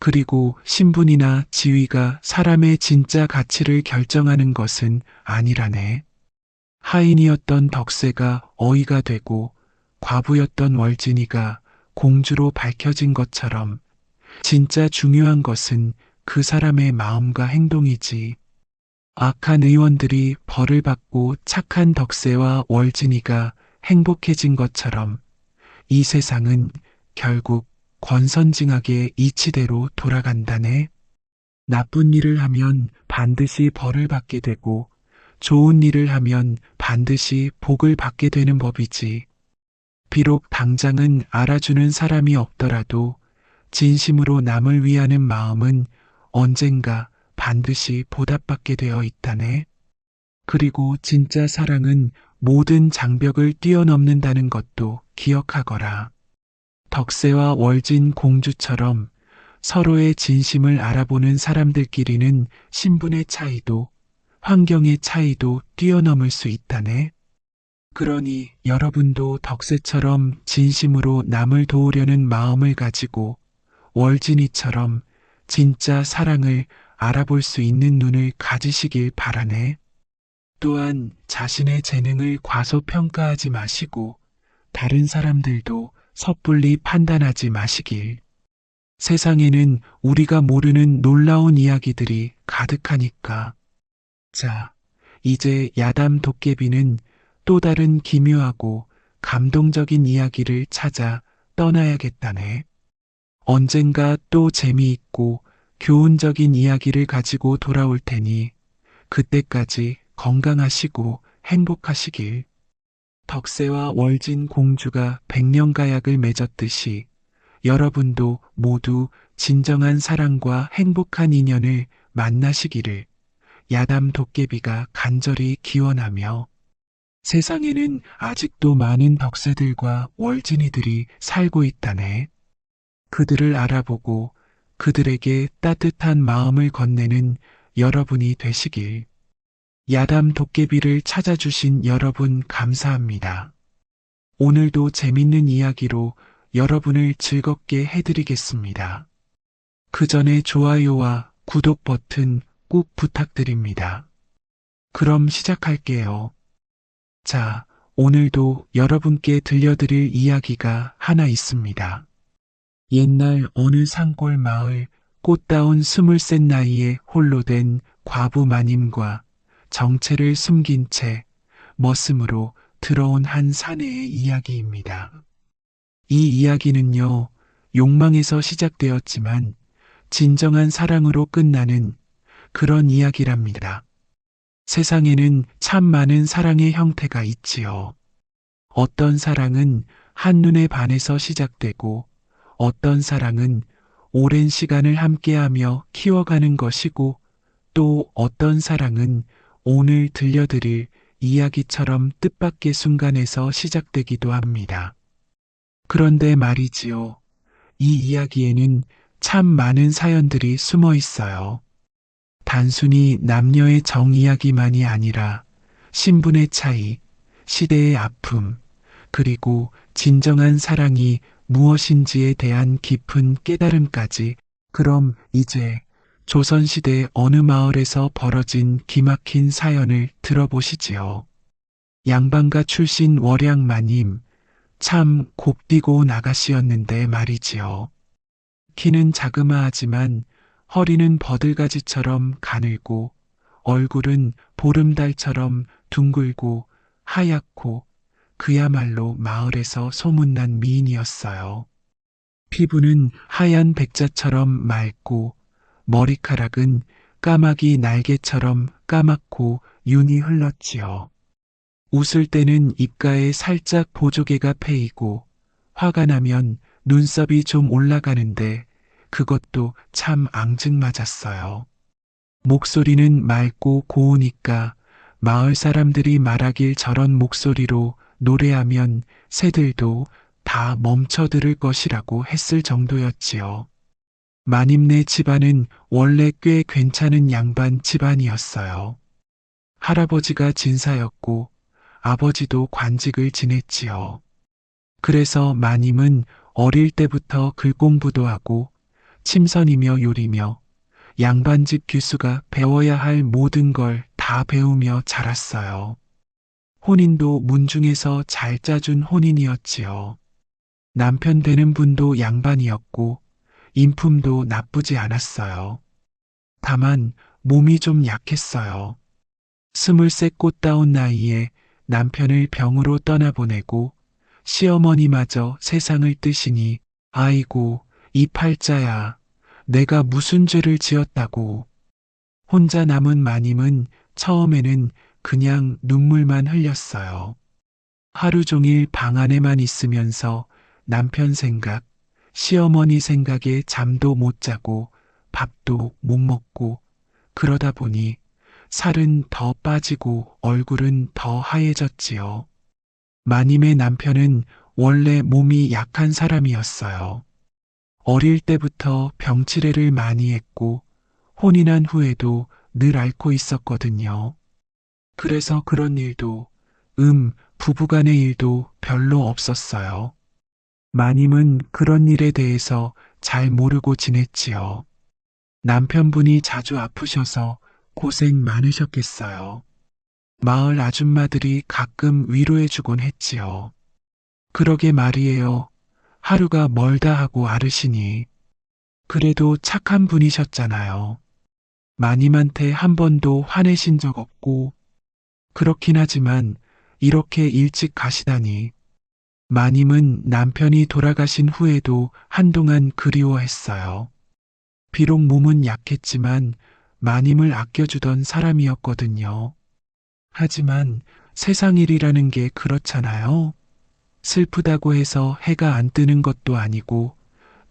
그리고 신분이나 지위가 사람의 진짜 가치를 결정하는 것은 아니라네. 하인이었던 덕세가 어이가 되고 과부였던 월진이가 공주로 밝혀진 것처럼 진짜 중요한 것은 그 사람의 마음과 행동이지. 악한 의원들이 벌을 받고 착한 덕세와 월진이가 행복해진 것처럼 이 세상은 결국 권선징악의 이치대로 돌아간다네. 나쁜 일을 하면 반드시 벌을 받게 되고 좋은 일을 하면 반드시 복을 받게 되는 법이지. 비록 당장은 알아주는 사람이 없더라도 진심으로 남을 위하는 마음은 언젠가 반드시 보답받게 되어 있다네. 그리고 진짜 사랑은 모든 장벽을 뛰어넘는다는 것도 기억하거라. 덕세와 월진 공주처럼 서로의 진심을 알아보는 사람들끼리는 신분의 차이도 환경의 차이도 뛰어넘을 수 있다네. 그러니 여러분도 덕세처럼 진심으로 남을 도우려는 마음을 가지고 월진이처럼 진짜 사랑을 알아볼 수 있는 눈을 가지시길 바라네. 또한 자신의 재능을 과소평가하지 마시고 다른 사람들도 섣불리 판단하지 마시길. 세상에는 우리가 모르는 놀라운 이야기들이 가득하니까. 자, 이제 야담 도깨비는 또 다른 기묘하고 감동적인 이야기를 찾아 떠나야겠다네. 언젠가 또 재미있고 교훈적인 이야기를 가지고 돌아올 테니 그때까지 건강하시고 행복하시길. 덕세와 월진 공주가 백년가약을 맺었듯이 여러분도 모두 진정한 사랑과 행복한 인연을 만나시기를 야담 도깨비가 간절히 기원하며, 세상에는 아직도 많은 덕세들과 월진이들이 살고 있다네. 그들을 알아보고 그들에게 따뜻한 마음을 건네는 여러분이 되시길. 야담 도깨비를 찾아주신 여러분 감사합니다. 오늘도 재밌는 이야기로 여러분을 즐겁게 해드리겠습니다. 그 전에 좋아요와 구독 버튼 꼭 부탁드립니다. 그럼 시작할게요. 자, 오늘도 여러분께 들려드릴 이야기가 하나 있습니다. 옛날 어느 산골 마을 꽃다운 23 나이에 홀로 된 과부 마님과 정체를 숨긴 채 머슴으로 들어온 한 사내의 이야기입니다. 이 이야기는요, 욕망에서 시작되었지만 진정한 사랑으로 끝나는 그런 이야기랍니다. 세상에는 참 많은 사랑의 형태가 있지요. 어떤 사랑은 한눈에 반해서 시작되고 어떤 사랑은 오랜 시간을 함께하며 키워가는 것이고 또 어떤 사랑은 오늘 들려드릴 이야기처럼 뜻밖의 순간에서 시작되기도 합니다. 그런데 말이지요. 이 이야기에는 참 많은 사연들이 숨어 있어요. 단순히 남녀의 정 이야기만이 아니라 신분의 차이, 시대의 아픔, 그리고 진정한 사랑이 무엇인지에 대한 깊은 깨달음까지. 그럼 이제 조선시대 어느 마을에서 벌어진 기막힌 사연을 들어보시지요. 양반가 출신 월양마님, 참 곱디고 나가시였는데 말이지요. 키는 자그마하지만 허리는 버들가지처럼 가늘고 얼굴은 보름달처럼 둥글고 하얗고 그야말로 마을에서 소문난 미인이었어요. 피부는 하얀 백자처럼 맑고 머리카락은 까마귀 날개처럼 까맣고 윤이 흘렀지요. 웃을 때는 입가에 살짝 보조개가 패이고 화가 나면 눈썹이 좀 올라가는데 그것도 참 앙증맞았어요. 목소리는 맑고 고우니까 마을 사람들이 말하길 저런 목소리로 노래하면 새들도 다 멈춰들을 것이라고 했을 정도였지요. 마님네 집안은 원래 꽤 괜찮은 양반 집안이었어요. 할아버지가 진사였고 아버지도 관직을 지냈지요. 그래서 마님은 어릴 때부터 글공부도 하고 침선이며 요리며 양반집 규수가 배워야 할 모든 걸 다 배우며 자랐어요. 혼인도 문중에서 잘 짜준 혼인이었지요. 남편 되는 분도 양반이었고 인품도 나쁘지 않았어요. 다만 몸이 좀 약했어요. 23 꽃다운 나이에 남편을 병으로 떠나보내고 시어머니마저 세상을 뜨시니 아이고 이 팔자야 내가 무슨 죄를 지었다고. 혼자 남은 마님은 처음에는 그냥 눈물만 흘렸어요. 하루 종일 방 안에만 있으면서 남편 생각, 시어머니 생각에 잠도 못 자고 밥도 못 먹고 그러다 보니 살은 더 빠지고 얼굴은 더 하얘졌지요. 마님의 남편은 원래 몸이 약한 사람이었어요. 어릴 때부터 병치레를 많이 했고 혼인한 후에도 늘 앓고 있었거든요. 그래서 그런 일도, 부부간의 일도 별로 없었어요. 마님은 그런 일에 대해서 잘 모르고 지냈지요. 남편분이 자주 아프셔서 고생 많으셨겠어요. 마을 아줌마들이 가끔 위로해주곤 했지요. 그러게 말이에요. 하루가 멀다 하고 앓으시니. 그래도 착한 분이셨잖아요. 마님한테 한 번도 화내신 적 없고, 그렇긴 하지만 이렇게 일찍 가시다니. 마님은 남편이 돌아가신 후에도 한동안 그리워했어요. 비록 몸은 약했지만 마님을 아껴주던 사람이었거든요. 하지만 세상 일이라는 게 그렇잖아요. 슬프다고 해서 해가 안 뜨는 것도 아니고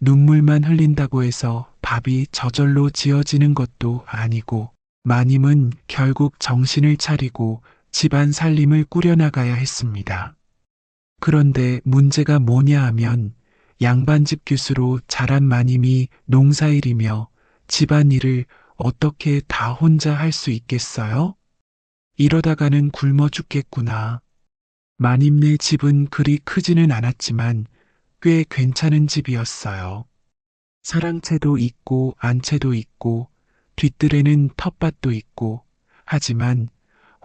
눈물만 흘린다고 해서 밥이 저절로 지어지는 것도 아니고 마님은 결국 정신을 차리고 집안 살림을 꾸려나가야 했습니다. 그런데 문제가 뭐냐 하면 양반집 교수로 자란 마님이 농사일이며 집안일을 어떻게 다 혼자 할 수 있겠어요? 이러다가는 굶어 죽겠구나. 마님네 집은 그리 크지는 않았지만 꽤 괜찮은 집이었어요. 사랑채도 있고 안채도 있고 뒷뜰에는 텃밭도 있고 하지만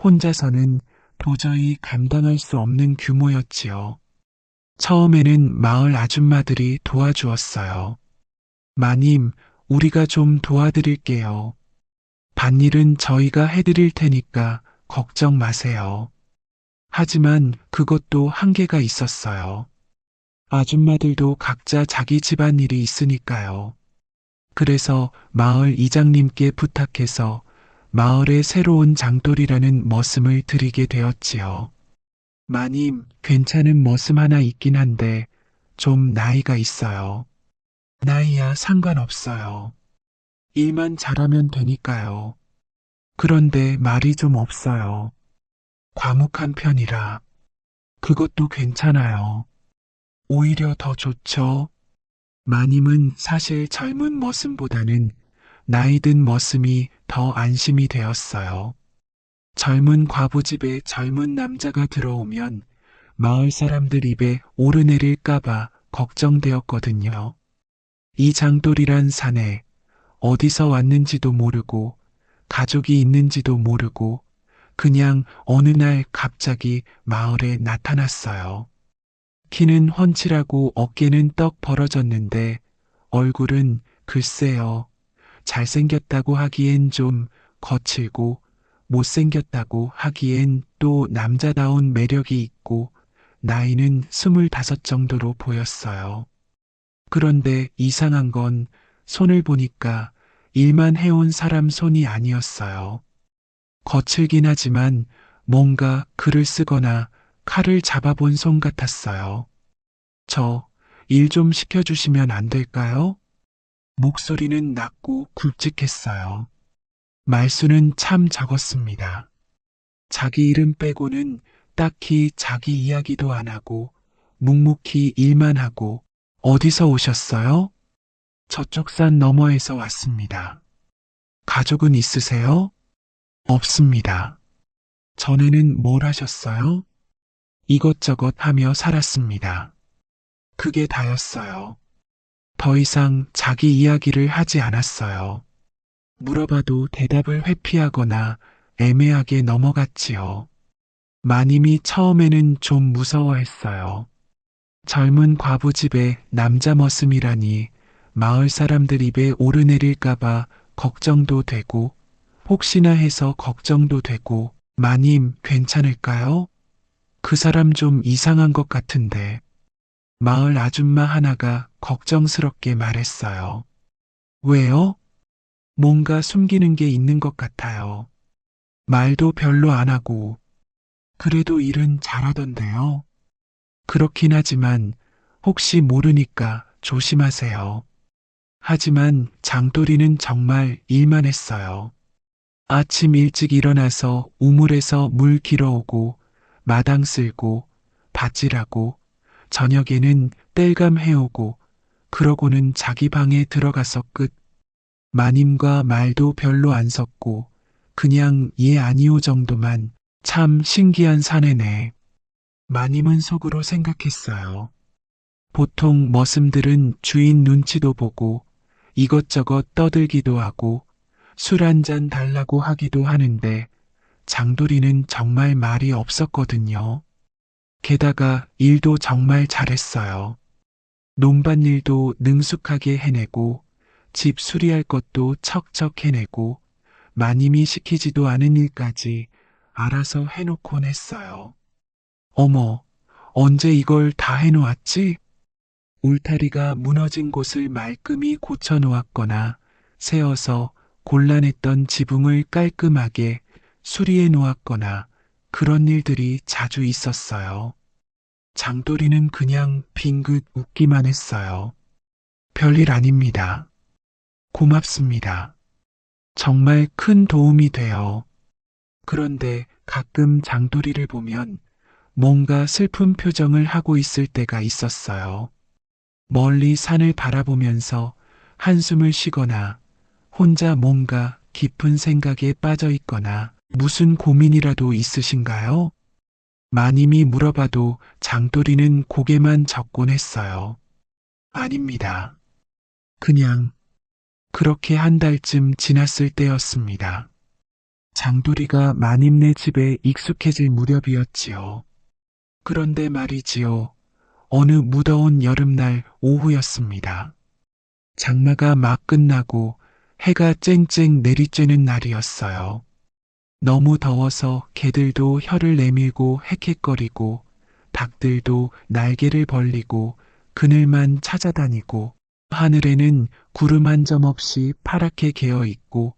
혼자서는 도저히 감당할 수 없는 규모였지요. 처음에는 마을 아줌마들이 도와주었어요. 마님, 우리가 좀 도와드릴게요. 밭일은 저희가 해드릴 테니까 걱정 마세요. 하지만 그것도 한계가 있었어요. 아줌마들도 각자 자기 집안일이 있으니까요. 그래서 마을 이장님께 부탁해서 마을에 새로운 장돌이라는 머슴을 들이게 되었지요. 마님, 괜찮은 머슴 하나 있긴 한데 좀 나이가 있어요. 나이야 상관없어요. 일만 잘하면 되니까요. 그런데 말이 좀 없어요. 과묵한 편이라. 그것도 괜찮아요. 오히려 더 좋죠. 마님은 사실 젊은 머슴보다는 나이 든 머슴이 더 안심이 되었어요. 젊은 과부집에 젊은 남자가 들어오면 마을 사람들 입에 오르내릴까봐 걱정되었거든요. 이 장돌이란 사내 어디서 왔는지도 모르고 가족이 있는지도 모르고 그냥 어느 날 갑자기 마을에 나타났어요. 키는 훤칠하고 어깨는 떡 벌어졌는데 얼굴은 글쎄요. 잘생겼다고 하기엔 좀 거칠고 못생겼다고 하기엔 또 남자다운 매력이 있고 나이는 25 정도로 보였어요. 그런데 이상한 건 손을 보니까 일만 해온 사람 손이 아니었어요. 거칠긴 하지만 뭔가 글을 쓰거나 칼을 잡아본 손 같았어요. 저 일 좀 시켜주시면 안 될까요? 목소리는 낮고 굵직했어요. 말수는 참 적었습니다. 자기 이름 빼고는 딱히 자기 이야기도 안 하고 묵묵히 일만 하고 어디서 오셨어요? 저쪽 산 너머에서 왔습니다. 가족은 있으세요? 없습니다. 전에는 뭘 하셨어요? 이것저것 하며 살았습니다. 그게 다였어요. 더 이상 자기 이야기를 하지 않았어요. 물어봐도 대답을 회피하거나 애매하게 넘어갔지요. 마님이 처음에는 좀 무서워했어요. 젊은 과부집에 남자 머슴이라니 마을 사람들 입에 오르내릴까봐 걱정도 되고 혹시나 해서 걱정도 되고 마님 괜찮을까요? 그 사람 좀 이상한 것 같은데 마을 아줌마 하나가 걱정스럽게 말했어요. 왜요? 뭔가 숨기는 게 있는 것 같아요. 말도 별로 안 하고 그래도 일은 잘하던데요. 그렇긴 하지만 혹시 모르니까 조심하세요. 하지만 장돌이는 정말 일만 했어요. 아침 일찍 일어나서 우물에서 물 길어오고 마당 쓸고 밭질하고 저녁에는 땔감 해오고 그러고는 자기 방에 들어가서 끝. 마님과 말도 별로 안 섞고 그냥 예 아니오 정도만 참 신기한 사내네. 마님은 속으로 생각했어요. 보통 머슴들은 주인 눈치도 보고 이것저것 떠들기도 하고 술 한 잔 달라고 하기도 하는데 장돌이는 정말 말이 없었거든요. 게다가 일도 정말 잘했어요. 논밭일도 능숙하게 해내고 집 수리할 것도 척척 해내고 마님이 시키지도 않은 일까지 알아서 해놓곤 했어요. 어머, 언제 이걸 다 해놓았지? 울타리가 무너진 곳을 말끔히 고쳐놓았거나 세어서 곤란했던 지붕을 깔끔하게 수리해 놓았거나 그런 일들이 자주 있었어요. 장돌이는 그냥 빙긋 웃기만 했어요. 별일 아닙니다. 고맙습니다. 정말 큰 도움이 돼요. 그런데 가끔 장돌이를 보면 뭔가 슬픈 표정을 하고 있을 때가 있었어요. 멀리 산을 바라보면서 한숨을 쉬거나 혼자 뭔가 깊은 생각에 빠져 있거나 무슨 고민이라도 있으신가요? 마님이 물어봐도 장돌이는 고개만 젓곤 했어요. 아닙니다. 그냥 그렇게 한 달쯤 지났을 때였습니다. 장돌이가 마님네 집에 익숙해질 무렵이었지요. 그런데 말이지요. 어느 무더운 여름날 오후였습니다. 장마가 막 끝나고 해가 쨍쨍 내리쬐는 날이었어요. 너무 더워서 개들도 혀를 내밀고 헥헥거리고 닭들도 날개를 벌리고 그늘만 찾아다니고 하늘에는 구름 한 점 없이 파랗게 개어 있고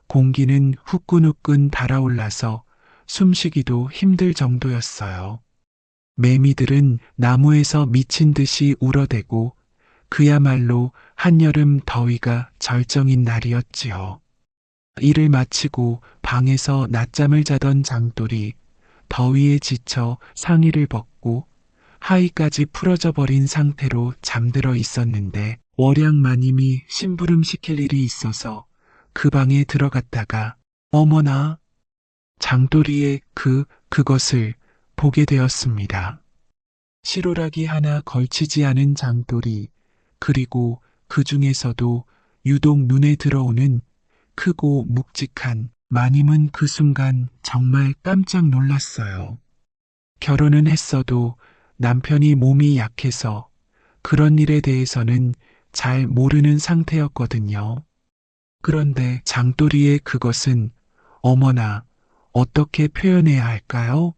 공기는 후끈후끈 달아올라서 숨쉬기도 힘들 정도였어요. 매미들은 나무에서 미친 듯이 울어대고 그야말로 한여름 더위가 절정인 날이었지요. 일을 마치고 방에서 낮잠을 자던 장돌이 더위에 지쳐 상의를 벗고 하의까지 풀어져 버린 상태로 잠들어 있었는데 월양 마님이 심부름 시킬 일이 있어서 그 방에 들어갔다가 어머나 장돌이의 그것을 보게 되었습니다. 실오라기 하나 걸치지 않은 장돌이 그리고 그 중에서도 유독 눈에 들어오는 크고 묵직한 마님은 그 순간 정말 깜짝 놀랐어요. 결혼은 했어도 남편이 몸이 약해서 그런 일에 대해서는 잘 모르는 상태였거든요. 그런데 장돌이의 그것은 어머나 어떻게 표현해야 할까요?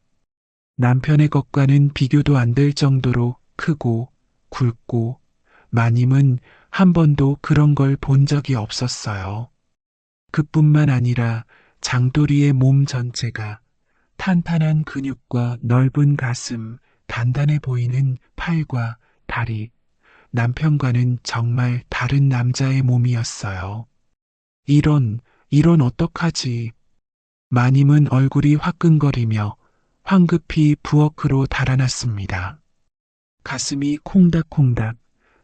남편의 것과는 비교도 안 될 정도로 크고 굵고 마님은 한 번도 그런 걸 본 적이 없었어요. 그뿐만 아니라 장돌이의 몸 전체가 탄탄한 근육과 넓은 가슴, 단단해 보이는 팔과 다리, 남편과는 정말 다른 남자의 몸이었어요. 이런 어떡하지? 마님은 얼굴이 화끈거리며 황급히 부엌으로 달아났습니다. 가슴이 콩닥콩닥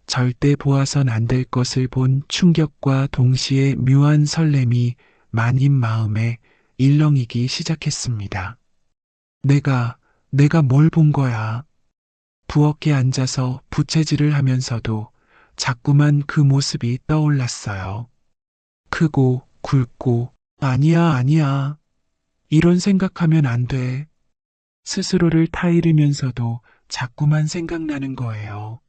절대 보아선 안 될 것을 본 충격과 동시에 묘한 설렘이 마님 마음에 일렁이기 시작했습니다. 내가 뭘 본 거야? 부엌에 앉아서 부채질을 하면서도 자꾸만 그 모습이 떠올랐어요. 크고 굵고 아니야. 이런 생각하면 안 돼. 스스로를 타이르면서도 자꾸만 생각나는 거예요.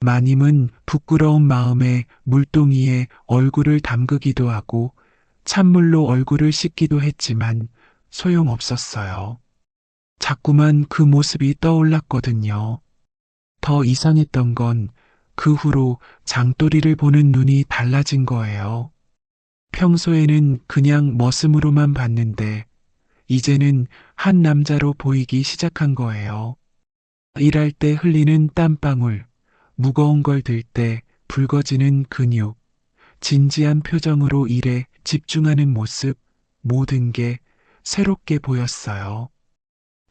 마님은 부끄러운 마음에 물동이에 얼굴을 담그기도 하고 찬물로 얼굴을 씻기도 했지만 소용없었어요. 자꾸만 그 모습이 떠올랐거든요. 더 이상했던 건 그 후로 장돌이를 보는 눈이 달라진 거예요. 평소에는 그냥 머슴으로만 봤는데 이제는 한 남자로 보이기 시작한 거예요. 일할 때 흘리는 땀방울, 무거운 걸 들 때 붉어지는 근육, 진지한 표정으로 일에 집중하는 모습, 모든 게 새롭게 보였어요.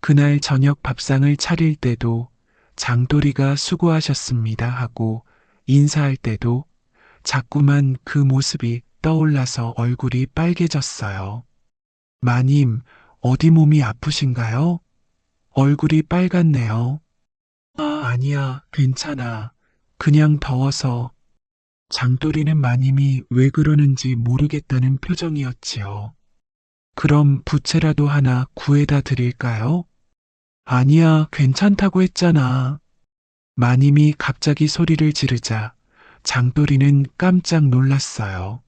그날 저녁 밥상을 차릴 때도 장돌이가 수고하셨습니다 하고 인사할 때도 자꾸만 그 모습이 떠올라서 얼굴이 빨개졌어요. 마님, 어디 몸이 아프신가요? 얼굴이 빨갛네요. 아니야, 괜찮아. 그냥 더워서. 장돌이는 마님이 왜 그러는지 모르겠다는 표정이었지요. 그럼 부채라도 하나 구해다 드릴까요? 아니야, 괜찮다고 했잖아. 마님이 갑자기 소리를 지르자 장돌이는 깜짝 놀랐어요.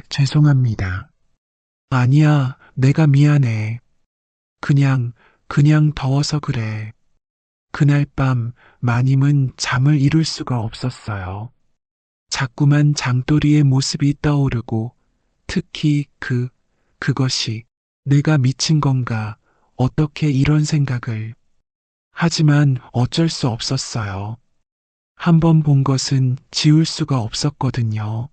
죄송합니다. 아니야, 내가 미안해. 그냥 더워서 그래. 그날 밤 마님은 잠을 이룰 수가 없었어요. 자꾸만 장돌이의 모습이 떠오르고 특히 그것이 내가 미친 건가 어떻게 이런 생각을. 하지만 어쩔 수 없었어요. 한 번 본 것은 지울 수가 없었거든요.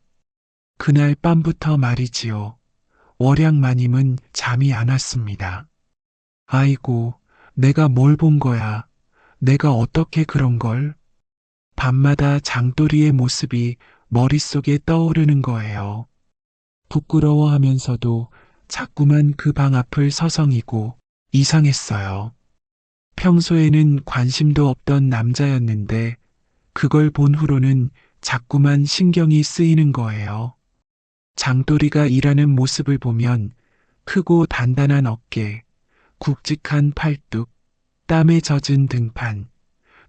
그날 밤부터 말이지요. 월양 마님은 잠이 안 왔습니다. 아이고, 내가 뭘 본 거야. 내가 어떻게 그런 걸. 밤마다 장돌이의 모습이 머릿속에 떠오르는 거예요. 부끄러워하면서도 자꾸만 그 방 앞을 서성이고 이상했어요. 평소에는 관심도 없던 남자였는데 그걸 본 후로는 자꾸만 신경이 쓰이는 거예요. 장돌이가 일하는 모습을 보면 크고 단단한 어깨, 굵직한 팔뚝, 땀에 젖은 등판.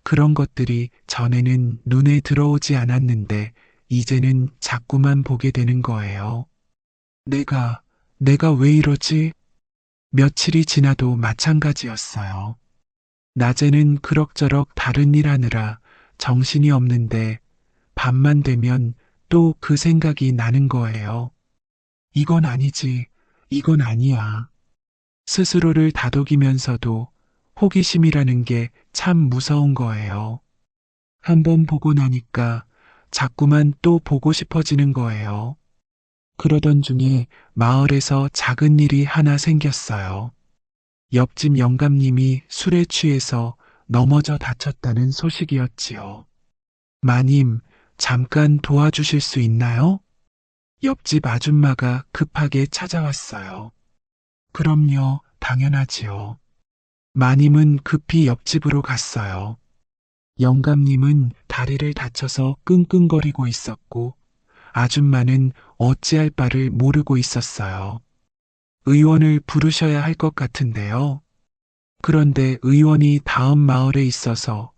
그런 것들이 전에는 눈에 들어오지 않았는데 이제는 자꾸만 보게 되는 거예요. 내가 왜 이러지? 며칠이 지나도 마찬가지였어요. 낮에는 그럭저럭 다른 일 하느라 정신이 없는데 밤만 되면 또 그 생각이 나는 거예요. 이건 아니지. 이건 아니야. 스스로를 다독이면서도 호기심이라는 게 참 무서운 거예요. 한번 보고 나니까 자꾸만 또 보고 싶어지는 거예요. 그러던 중에 마을에서 작은 일이 하나 생겼어요. 옆집 영감님이 술에 취해서 넘어져 다쳤다는 소식이었지요. 마님, 잠깐 도와주실 수 있나요? 옆집 아줌마가 급하게 찾아왔어요. 그럼요, 당연하지요. 마님은 급히 옆집으로 갔어요. 영감님은 다리를 다쳐서 끙끙거리고 있었고, 아줌마는 어찌할 바를 모르고 있었어요. 의원을 부르셔야 할 것 같은데요. 그런데 의원이 다음 마을에 있어서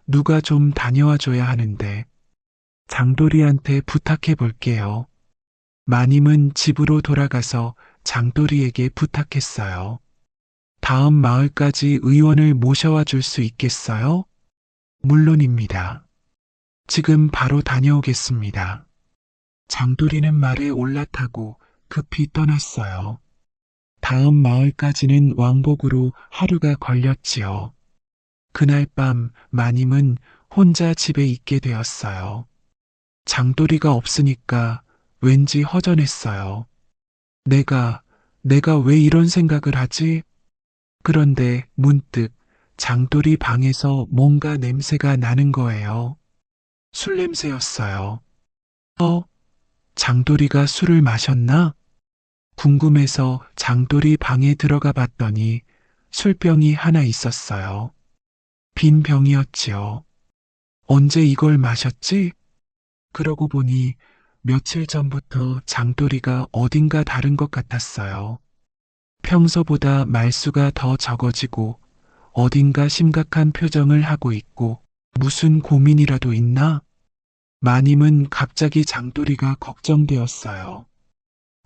누가 좀 다녀와 줘야 하는데, 장돌이한테 부탁해 볼게요. 마님은 집으로 돌아가서 장돌이에게 부탁했어요. 다음 마을까지 의원을 모셔와 줄 수 있겠어요? 물론입니다. 지금 바로 다녀오겠습니다. 장돌이는 말에 올라타고 급히 떠났어요. 다음 마을까지는 왕복으로 하루가 걸렸지요. 그날 밤 마님은 혼자 집에 있게 되었어요. 장돌이가 없으니까 왠지 허전했어요. 내가 왜 이런 생각을 하지? 그런데 문득 장돌이 방에서 뭔가 냄새가 나는 거예요. 술 냄새였어요. 장돌이가 술을 마셨나? 궁금해서 장돌이 방에 들어가 봤더니 술병이 하나 있었어요. 빈 병이었지요. 언제 이걸 마셨지? 그러고 보니 며칠 전부터 장돌이가 어딘가 다른 것 같았어요. 평소보다 말수가 더 적어지고 어딘가 심각한 표정을 하고 있고 무슨 고민이라도 있나? 마님은 갑자기 장돌이가 걱정되었어요.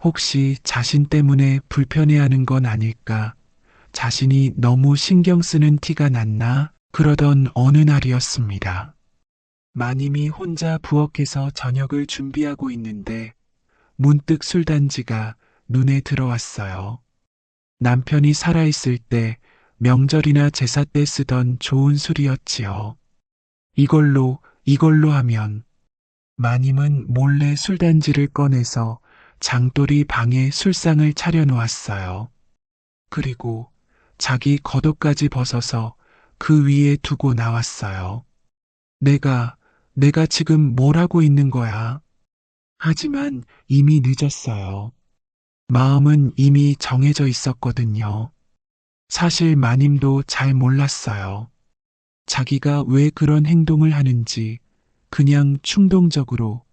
혹시 자신 때문에 불편해하는 건 아닐까? 자신이 너무 신경 쓰는 티가 났나? 그러던 어느 날이었습니다. 마님이 혼자 부엌에서 저녁을 준비하고 있는데 문득 술단지가 눈에 들어왔어요. 남편이 살아있을 때 명절이나 제사 때 쓰던 좋은 술이었지요. 이걸로 하면 마님은 몰래 술단지를 꺼내서 장돌이 방에 술상을 차려놓았어요. 그리고 자기 겉옷까지 벗어서 그 위에 두고 나왔어요. 내가 지금 뭘 하고 있는 거야? 하지만 이미 늦었어요. 마음은 이미 정해져 있었거든요. 사실 마님도 잘 몰랐어요. 자기가 왜 그런 행동을 하는지 그냥 충동적으로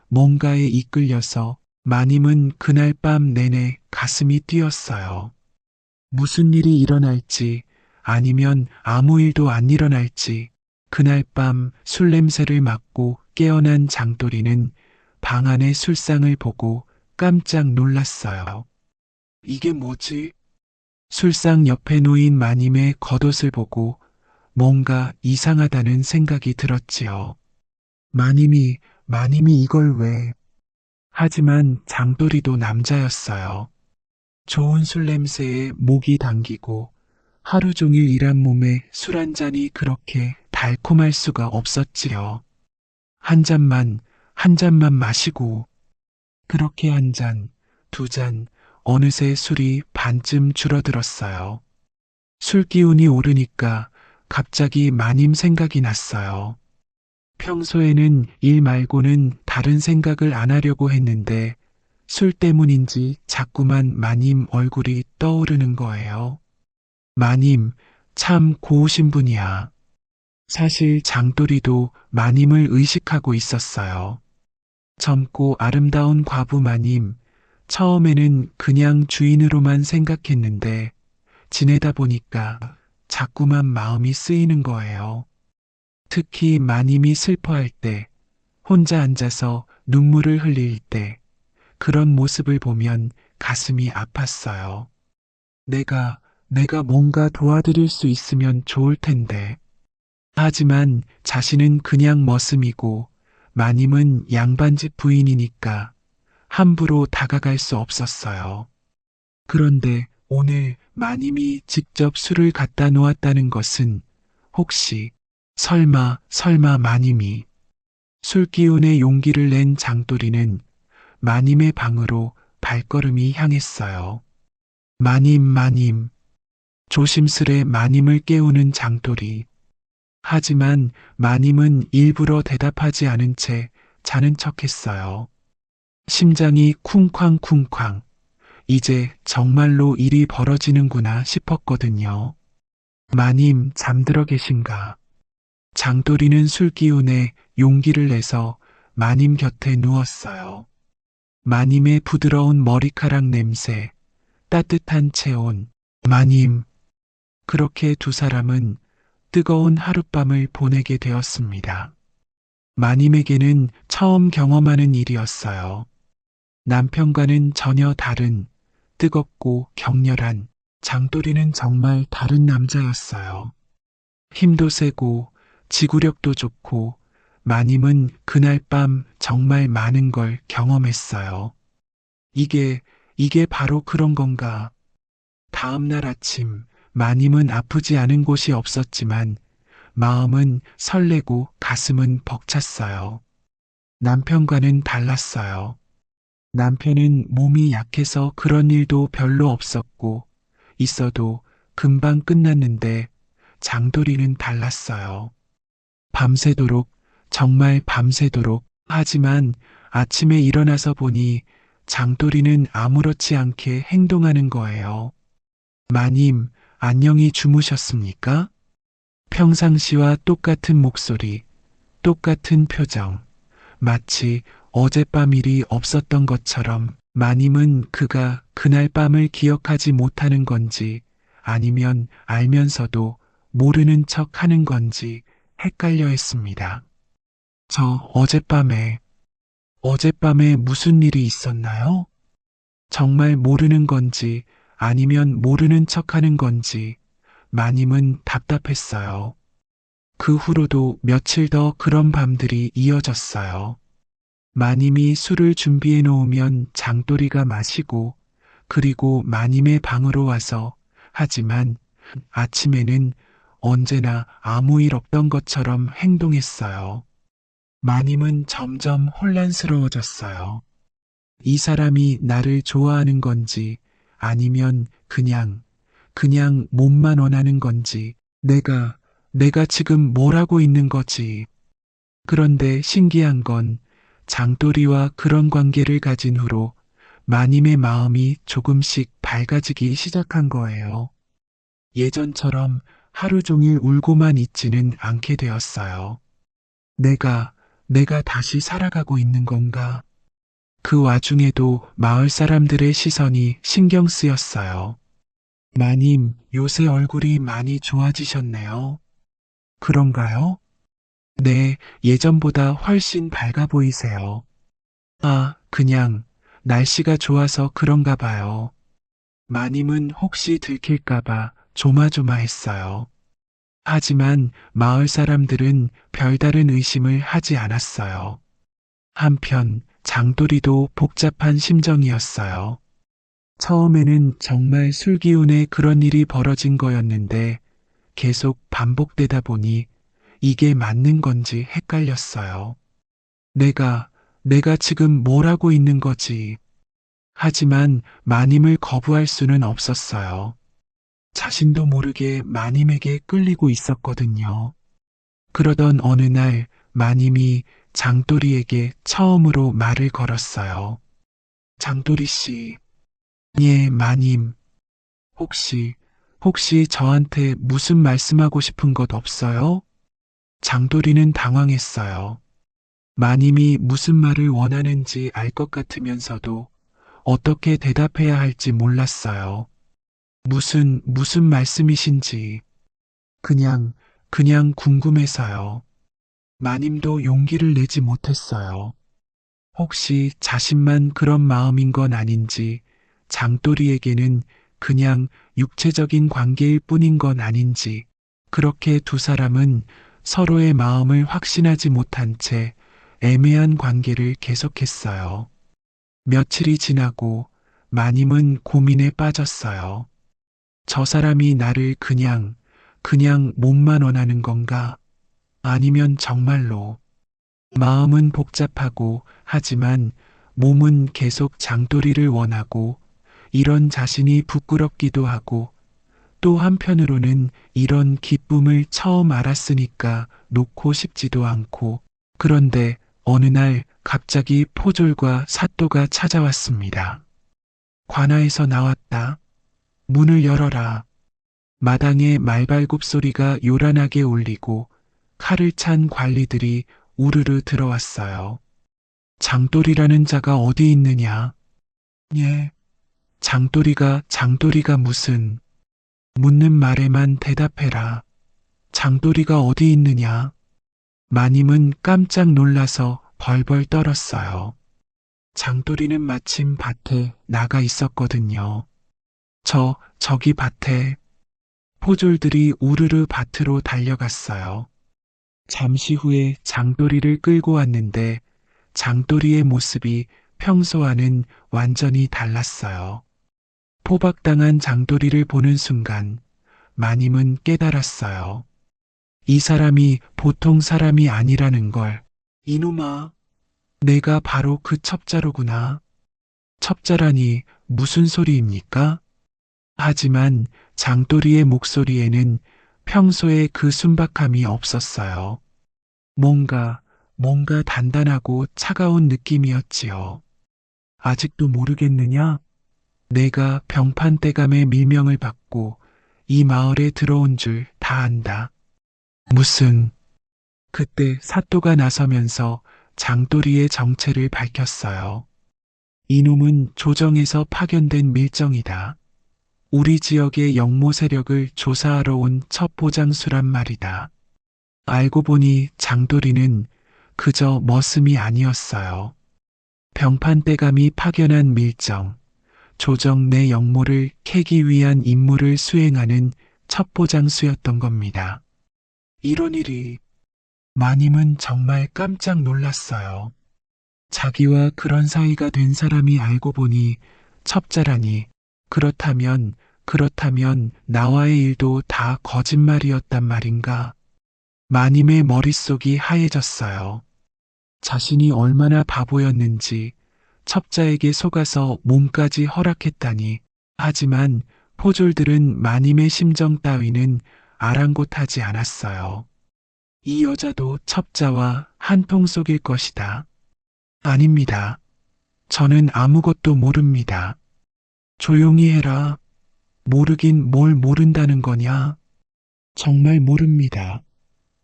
뭔가에 이끌려서 마님은 그날 밤 내내 가슴이 뛰었어요. 무슨 일이 일어날지 아니면 아무 일도 안 일어날지 그날 밤 술 냄새를 맡고 깨어난 장돌이는 방 안의 술상을 보고 깜짝 놀랐어요. 이게 뭐지? 술상 옆에 놓인 마님의 겉옷을 보고 뭔가 이상하다는 생각이 들었지요. 마님이 이걸 왜? 하지만 장돌이도 남자였어요. 좋은 술 냄새에 목이 당기고 하루 종일 일한 몸에 술 한 잔이 그렇게 달콤할 수가 없었지요. 한 잔만 마시고 그렇게 한 잔, 두 잔, 어느새 술이 반쯤 줄어들었어요. 술 기운이 오르니까 갑자기 마님 생각이 났어요. 평소에는 일 말고는 다른 생각을 안 하려고 했는데 술 때문인지 자꾸만 마님 얼굴이 떠오르는 거예요. 마님, 참 고우신 분이야. 사실 장돌이도 마님을 의식하고 있었어요. 젊고 아름다운 과부 마님, 처음에는 그냥 주인으로만 생각했는데 지내다 보니까 자꾸만 마음이 쓰이는 거예요. 특히 마님이 슬퍼할 때, 혼자 앉아서 눈물을 흘릴 때, 그런 모습을 보면 가슴이 아팠어요. 내가, 내가 뭔가 도와드릴 수 있으면 좋을 텐데. 하지만 자신은 그냥 머슴이고 마님은 양반집 부인이니까 함부로 다가갈 수 없었어요. 그런데 오늘 마님이 직접 술을 갖다 놓았다는 것은 혹시 설마 마님이 술 기운에 용기를 낸 장돌이는 마님의 방으로 발걸음이 향했어요. 마님, 조심스레 마님을 깨우는 장돌이. 하지만 마님은 일부러 대답하지 않은 채 자는 척했어요. 심장이 쿵쾅쿵쾅. 이제 정말로 일이 벌어지는구나 싶었거든요. 마님 잠들어 계신가? 장돌이는 술기운에 용기를 내서 마님 곁에 누웠어요. 마님의 부드러운 머리카락 냄새, 따뜻한 체온, 마님. 그렇게 두 사람은 뜨거운 하룻밤을 보내게 되었습니다. 마님에게는 처음 경험하는 일이었어요. 남편과는 전혀 다른 뜨겁고 격렬한 장돌이는 정말 다른 남자였어요. 힘도 세고 지구력도 좋고 마님은 그날 밤 정말 많은 걸 경험했어요. 이게 바로 그런 건가? 다음 날 아침 마님은 아프지 않은 곳이 없었지만 마음은 설레고 가슴은 벅찼어요. 남편과는 달랐어요. 남편은 몸이 약해서 그런 일도 별로 없었고 있어도 금방 끝났는데 장돌이는 달랐어요. 밤새도록, 정말 밤새도록. 하지만 아침에 일어나서 보니 장돌이는 아무렇지 않게 행동하는 거예요. 마님, 안녕히 주무셨습니까? 평상시와 똑같은 목소리, 똑같은 표정, 마치 어젯밤 일이 없었던 것처럼. 마님은 그가 그날 밤을 기억하지 못하는 건지 아니면 알면서도 모르는 척 하는 건지 헷갈려 했습니다. 저 어젯밤에 무슨 일이 있었나요? 정말 모르는 건지 아니면 모르는 척 하는 건지 마님은 답답했어요. 그 후로도 며칠 더 그런 밤들이 이어졌어요. 마님이 술을 준비해 놓으면 장돌이가 마시고 그리고 마님의 방으로 와서 하지만 아침에는 언제나 아무 일 없던 것처럼 행동했어요. 마님은 점점 혼란스러워졌어요. 이 사람이 나를 좋아하는 건지 아니면 그냥 몸만 원하는 건지 내가 지금 뭘 하고 있는 거지. 그런데 신기한 건 장돌이와 그런 관계를 가진 후로 마님의 마음이 조금씩 밝아지기 시작한 거예요. 예전처럼 하루 종일 울고만 있지는 않게 되었어요. 내가 다시 살아가고 있는 건가? 그 와중에도 마을 사람들의 시선이 신경 쓰였어요. 마님, 요새 얼굴이 많이 좋아지셨네요. 그런가요? 네, 예전보다 훨씬 밝아 보이세요. 아, 그냥 날씨가 좋아서 그런가 봐요. 마님은 혹시 들킬까봐 조마조마했어요. 하지만 마을 사람들은 별다른 의심을 하지 않았어요. 한편 장돌이도 복잡한 심정이었어요. 처음에는 정말 술기운에 그런 일이 벌어진 거였는데 계속 반복되다 보니 이게 맞는 건지 헷갈렸어요. 내가 지금 뭘 하고 있는 거지? 하지만 마님을 거부할 수는 없었어요. 자신도 모르게 마님에게 끌리고 있었거든요. 그러던 어느 날 마님이 장돌이에게 처음으로 말을 걸었어요. 장돌이 씨, 예, 마님. 혹시 저한테 무슨 말씀하고 싶은 것 없어요? 장돌이는 당황했어요. 마님이 무슨 말을 원하는지 알 것 같으면서도 어떻게 대답해야 할지 몰랐어요. 무슨 말씀이신지. 그냥 궁금해서요. 마님도 용기를 내지 못했어요. 혹시 자신만 그런 마음인 건 아닌지, 장돌이에게는 그냥 육체적인 관계일 뿐인 건 아닌지, 그렇게 두 사람은 서로의 마음을 확신하지 못한 채 애매한 관계를 계속했어요. 며칠이 지나고 마님은 고민에 빠졌어요. 저 사람이 나를 그냥 몸만 원하는 건가? 아니면 정말로. 마음은 복잡하고 하지만 몸은 계속 장돌이를 원하고 이런 자신이 부끄럽기도 하고 또 한편으로는 이런 기쁨을 처음 알았으니까 놓고 싶지도 않고 그런데 어느 날 갑자기 포졸과 사또가 찾아왔습니다. 관아에서 나왔다. 문을 열어라. 마당에 말발굽 소리가 요란하게 울리고 칼을 찬 관리들이 우르르 들어왔어요. 장돌이라는 자가 어디 있느냐? 예. 장돌이가 무슨. 묻는 말에만 대답해라. 장돌이가 어디 있느냐? 마님은 깜짝 놀라서 벌벌 떨었어요. 장돌이는 마침 밭에 나가 있었거든요. 저기 밭에. 포졸들이 우르르 밭으로 달려갔어요. 잠시 후에 장돌이를 끌고 왔는데 장돌이의 모습이 평소와는 완전히 달랐어요. 포박당한 장돌이를 보는 순간 마님은 깨달았어요. 이 사람이 보통 사람이 아니라는 걸. 이놈아, 내가 바로 그 첩자로구나. 첩자라니 무슨 소리입니까? 하지만 장돌이의 목소리에는 평소에 그 순박함이 없었어요. 뭔가 단단하고 차가운 느낌이었지요. 아직도 모르겠느냐? 내가 병판대감의 밀명을 받고 이 마을에 들어온 줄 다 안다. 무슨. 그때 사또가 나서면서 장돌이의 정체를 밝혔어요. 이놈은 조정에서 파견된 밀정이다. 우리 지역의 영모 세력을 조사하러 온 첩보장수란 말이다. 알고 보니 장돌이는 그저 머슴이 아니었어요. 병판대감이 파견한 밀정, 조정 내 영모를 캐기 위한 임무를 수행하는 첩보장수였던 겁니다. 이런 일이. 마님은 정말 깜짝 놀랐어요. 자기와 그런 사이가 된 사람이 알고 보니 첩자라니. 그렇다면 나와의 일도 다 거짓말이었단 말인가? 마님의 머릿속이 하얘졌어요. 자신이 얼마나 바보였는지 첩자에게 속아서 몸까지 허락했다니. 하지만 포졸들은 마님의 심정 따위는 아랑곳하지 않았어요. 이 여자도 첩자와 한통 속일 것이다. 아닙니다. 저는 아무것도 모릅니다. 조용히 해라. 모르긴 뭘 모른다는 거냐? 정말 모릅니다.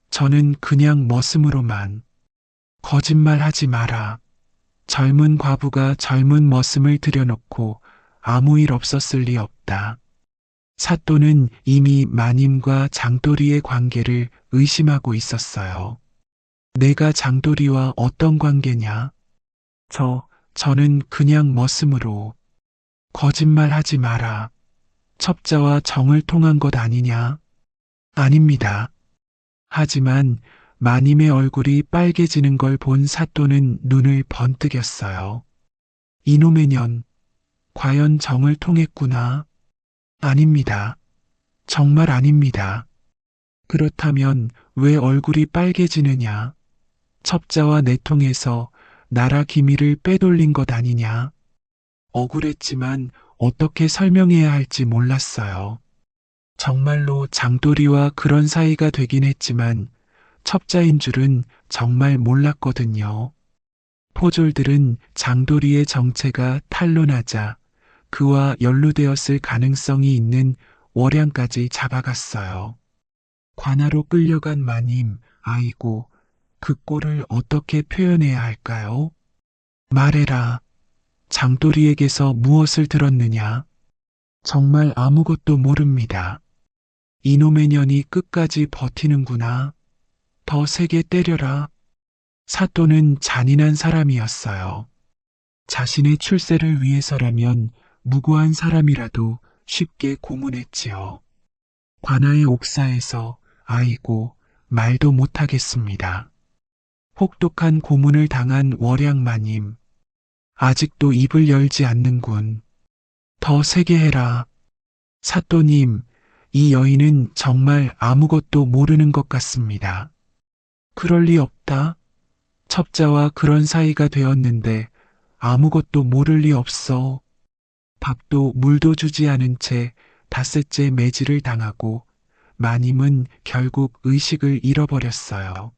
저는 그냥 머슴으로만. 거짓말하지 마라. 젊은 과부가 젊은 머슴을 들여놓고 아무 일 없었을 리 없다. 사또는 이미 마님과 장돌이의 관계를 의심하고 있었어요. 내가 장돌이와 어떤 관계냐? 저는 그냥 머슴으로. 거짓말하지 마라. 첩자와 정을 통한 것 아니냐? 아닙니다. 하지만 마님의 얼굴이 빨개지는 걸 본 사또는 눈을 번뜩였어요. 이놈의 년, 과연 정을 통했구나. 아닙니다. 정말 아닙니다. 그렇다면 왜 얼굴이 빨개지느냐? 첩자와 내통해서 나라 기밀을 빼돌린 것 아니냐? 억울했지만 어떻게 설명해야 할지 몰랐어요. 정말로 장돌이와 그런 사이가 되긴 했지만 첩자인 줄은 정말 몰랐거든요. 포졸들은 장돌이의 정체가 탄로나자 그와 연루되었을 가능성이 있는 월양까지 잡아갔어요. 관아로 끌려간 마님, 아이고, 그 꼴을 어떻게 표현해야 할까요? 말해라. 장돌이에게서 무엇을 들었느냐? 정말 아무것도 모릅니다. 이놈의 년이 끝까지 버티는구나. 더 세게 때려라. 사또는 잔인한 사람이었어요. 자신의 출세를 위해서라면 무고한 사람이라도 쉽게 고문했지요. 관아의 옥사에서 아이고 말도 못하겠습니다. 혹독한 고문을 당한 월양마님. 아직도 입을 열지 않는군. 더 세게 해라. 사또님, 이 여인은 정말 아무것도 모르는 것 같습니다. 그럴 리 없다. 첩자와 그런 사이가 되었는데 아무것도 모를 리 없어. 밥도 물도 주지 않은 채 닷새째 매질을 당하고 마님은 결국 의식을 잃어버렸어요.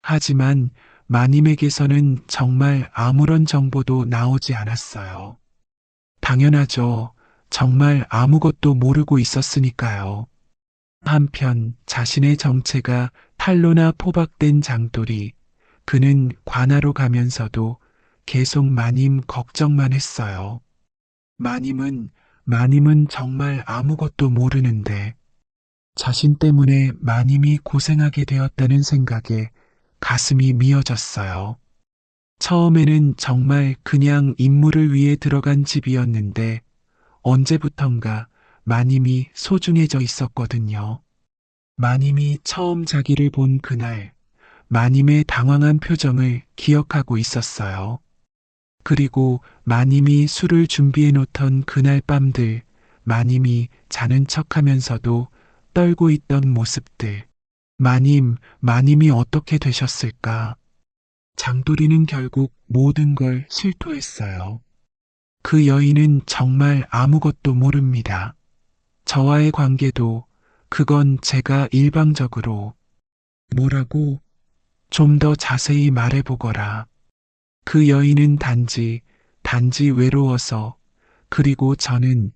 하지만 마님에게서는 정말 아무런 정보도 나오지 않았어요. 당연하죠. 정말 아무것도 모르고 있었으니까요. 한편 자신의 정체가 탄로나 포박된 장돌이 그는 관하로 가면서도 계속 마님 걱정만 했어요. 마님은 정말 아무것도 모르는데 자신 때문에 마님이 고생하게 되었다는 생각에 가슴이 미어졌어요. 처음에는 정말 그냥 임무를 위해 들어간 집이었는데 언제부턴가 마님이 소중해져 있었거든요. 마님이 처음 자기를 본 그날, 마님의 당황한 표정을 기억하고 있었어요. 그리고 마님이 술을 준비해 놓던 그날 밤들, 마님이 자는 척 하면서도 떨고 있던 모습들. 마님이 어떻게 되셨을까? 장돌이는 결국 모든 걸 실토했어요. 그 여인은 정말 아무것도 모릅니다. 저와의 관계도 그건 제가 일방적으로 뭐라고 좀 더 자세히 말해보거라. 그 여인은 단지 외로워서 그리고 저는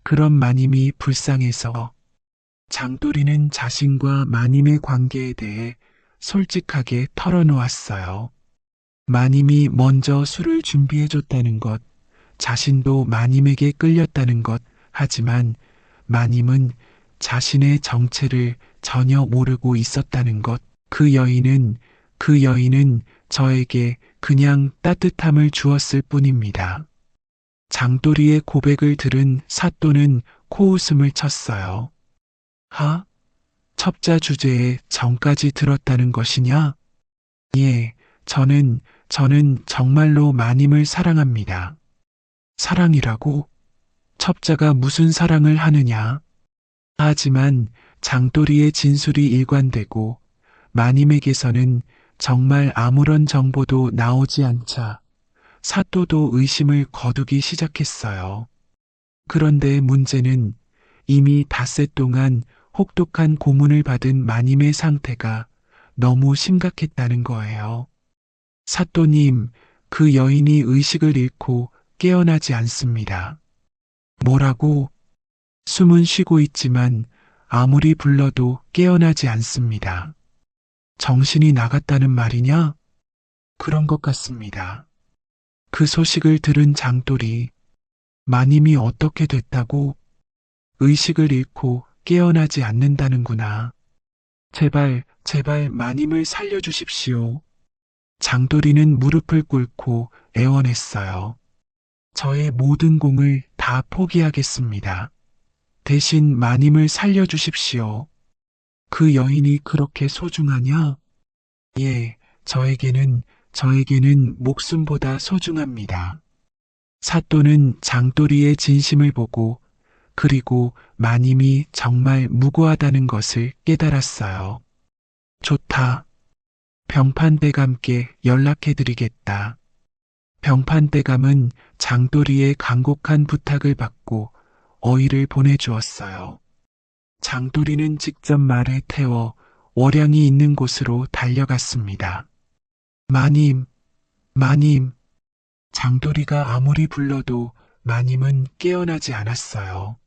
그런 마님이 불쌍해서 장돌이는 자신과 마님의 관계에 대해 솔직하게 털어놓았어요. 마님이 먼저 술을 준비해줬다는 것, 자신도 마님에게 끌렸다는 것, 하지만 마님은 자신의 정체를 전혀 모르고 있었다는 것, 그 여인은 저에게 그냥 따뜻함을 주었을 뿐입니다. 장돌이의 고백을 들은 사또는 코웃음을 쳤어요. 하? 첩자 주제에 정까지 들었다는 것이냐? 예, 저는 정말로 마님을 사랑합니다. 사랑이라고? 첩자가 무슨 사랑을 하느냐? 하지만 장돌이의 진술이 일관되고 마님에게서는 정말 아무런 정보도 나오지 않자 사또도 의심을 거두기 시작했어요. 그런데 문제는 이미 닷새 동안 혹독한 고문을 받은 마님의 상태가 너무 심각했다는 거예요. 사또님, 그 여인이 의식을 잃고 깨어나지 않습니다. 뭐라고? 숨은 쉬고 있지만 아무리 불러도 깨어나지 않습니다. 정신이 나갔다는 말이냐? 그런 것 같습니다. 그 소식을 들은 장돌이 마님이 어떻게 됐다고? 의식을 잃고 깨어나지 않는다는구나. 제발 마님을 살려주십시오. 장돌이는 무릎을 꿇고 애원했어요. 저의 모든 공을 다 포기하겠습니다. 대신 마님을 살려주십시오. 그 여인이 그렇게 소중하냐? 예, 저에게는 목숨보다 소중합니다. 사또는 장돌이의 진심을 보고 그리고 마님이 정말 무고하다는 것을 깨달았어요. 좋다. 병판대감께 연락해드리겠다. 병판대감은 장돌이의 간곡한 부탁을 받고 어의를 보내주었어요. 장돌이는 직접 말에 태워 월양이 있는 곳으로 달려갔습니다. 마님. 장돌이가 아무리 불러도 마님은 깨어나지 않았어요.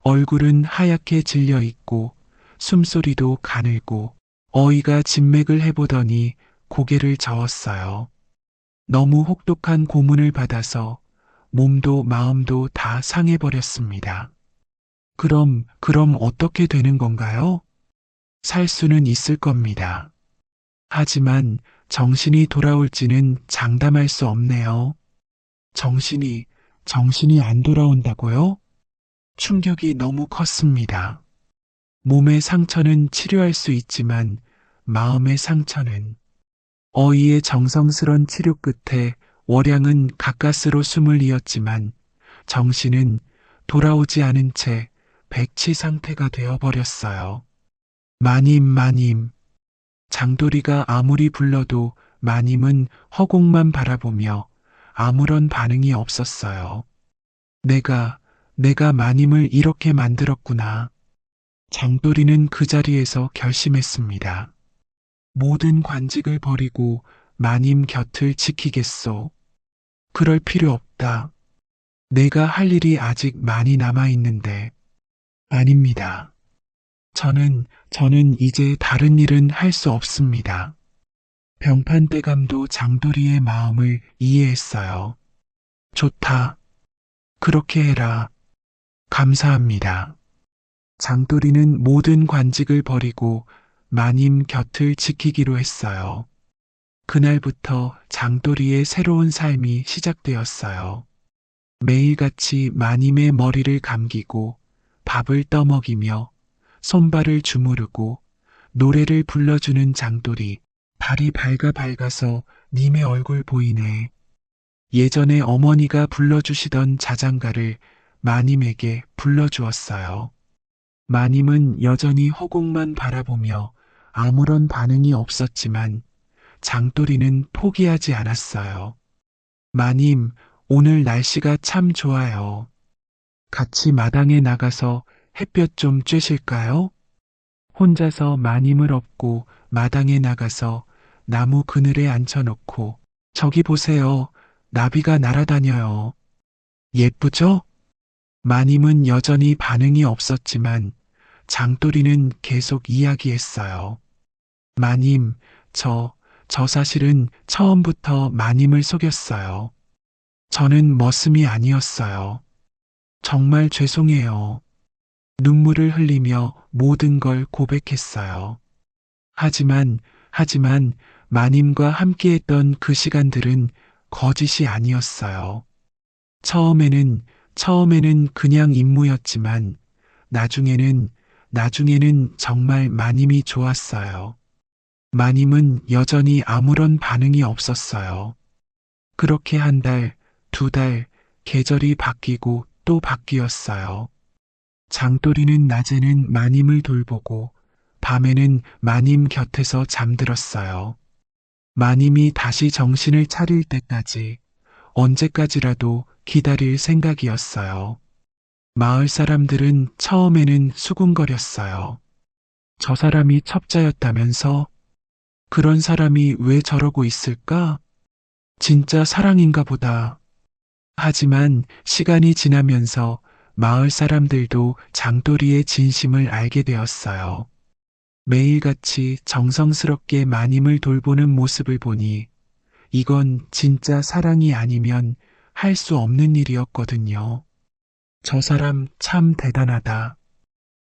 얼굴은 하얗게 질려 있고 숨소리도 가늘고 어이가 진맥을 해보더니 고개를 저었어요. 너무 혹독한 고문을 받아서 몸도 마음도 다 상해버렸습니다. 그럼 어떻게 되는 건가요? 살 수는 있을 겁니다. 하지만 정신이 돌아올지는 장담할 수 없네요. 정신이, 정신이 안 돌아온다고요? 충격이 너무 컸습니다. 몸의 상처는 치료할 수 있지만 마음의 상처는 어이의 정성스런 치료 끝에 월양은 가까스로 숨을 이었지만 정신은 돌아오지 않은 채 백치 상태가 되어버렸어요. 마님. 장돌이가 아무리 불러도 마님은 허공만 바라보며 아무런 반응이 없었어요. 내가 마님을 이렇게 만들었구나. 장돌이는 그 자리에서 결심했습니다. 모든 관직을 버리고 마님 곁을 지키겠소. 그럴 필요 없다. 내가 할 일이 아직 많이 남아 있는데. 아닙니다. 저는 이제 다른 일은 할 수 없습니다. 병판대감도 장돌이의 마음을 이해했어요. 좋다. 그렇게 해라. 감사합니다. 장돌이는 모든 관직을 버리고 마님 곁을 지키기로 했어요. 그날부터 장돌이의 새로운 삶이 시작되었어요. 매일같이 마님의 머리를 감기고 밥을 떠먹이며 손발을 주무르고 노래를 불러주는 장돌이. 달이 밝아서 님의 얼굴 보이네. 예전에 어머니가 불러주시던 자장가를 마님에게 불러주었어요. 마님은 여전히 허공만 바라보며 아무런 반응이 없었지만 장돌이는 포기하지 않았어요. 마님, 오늘 날씨가 참 좋아요. 같이 마당에 나가서 햇볕 좀 쬐실까요? 혼자서 마님을 업고 마당에 나가서 나무 그늘에 앉혀놓고 저기 보세요. 나비가 날아다녀요. 예쁘죠? 마님은 여전히 반응이 없었지만 장돌이는 계속 이야기했어요. 마님, 저 사실은 처음부터 마님을 속였어요. 저는 머슴이 아니었어요. 정말 죄송해요. 눈물을 흘리며 모든 걸 고백했어요. 하지만 마님과 함께했던 그 시간들은 거짓이 아니었어요. 처음에는 그냥 임무였지만 나중에는 정말 마님이 좋았어요. 마님은 여전히 아무런 반응이 없었어요. 그렇게 한 달, 두 달, 계절이 바뀌고 또 바뀌었어요. 장돌이는 낮에는 마님을 돌보고 밤에는 마님 곁에서 잠들었어요. 마님이 다시 정신을 차릴 때까지 언제까지라도 기다릴 생각이었어요. 마을 사람들은 처음에는 수군거렸어요. 저 사람이 첩자였다면서? 그런 사람이 왜 저러고 있을까? 진짜 사랑인가 보다. 하지만 시간이 지나면서 마을 사람들도 장돌이의 진심을 알게 되었어요. 매일같이 정성스럽게 마님을 돌보는 모습을 보니 이건 진짜 사랑이 아니면 할 수 없는 일이었거든요. 저 사람 참 대단하다.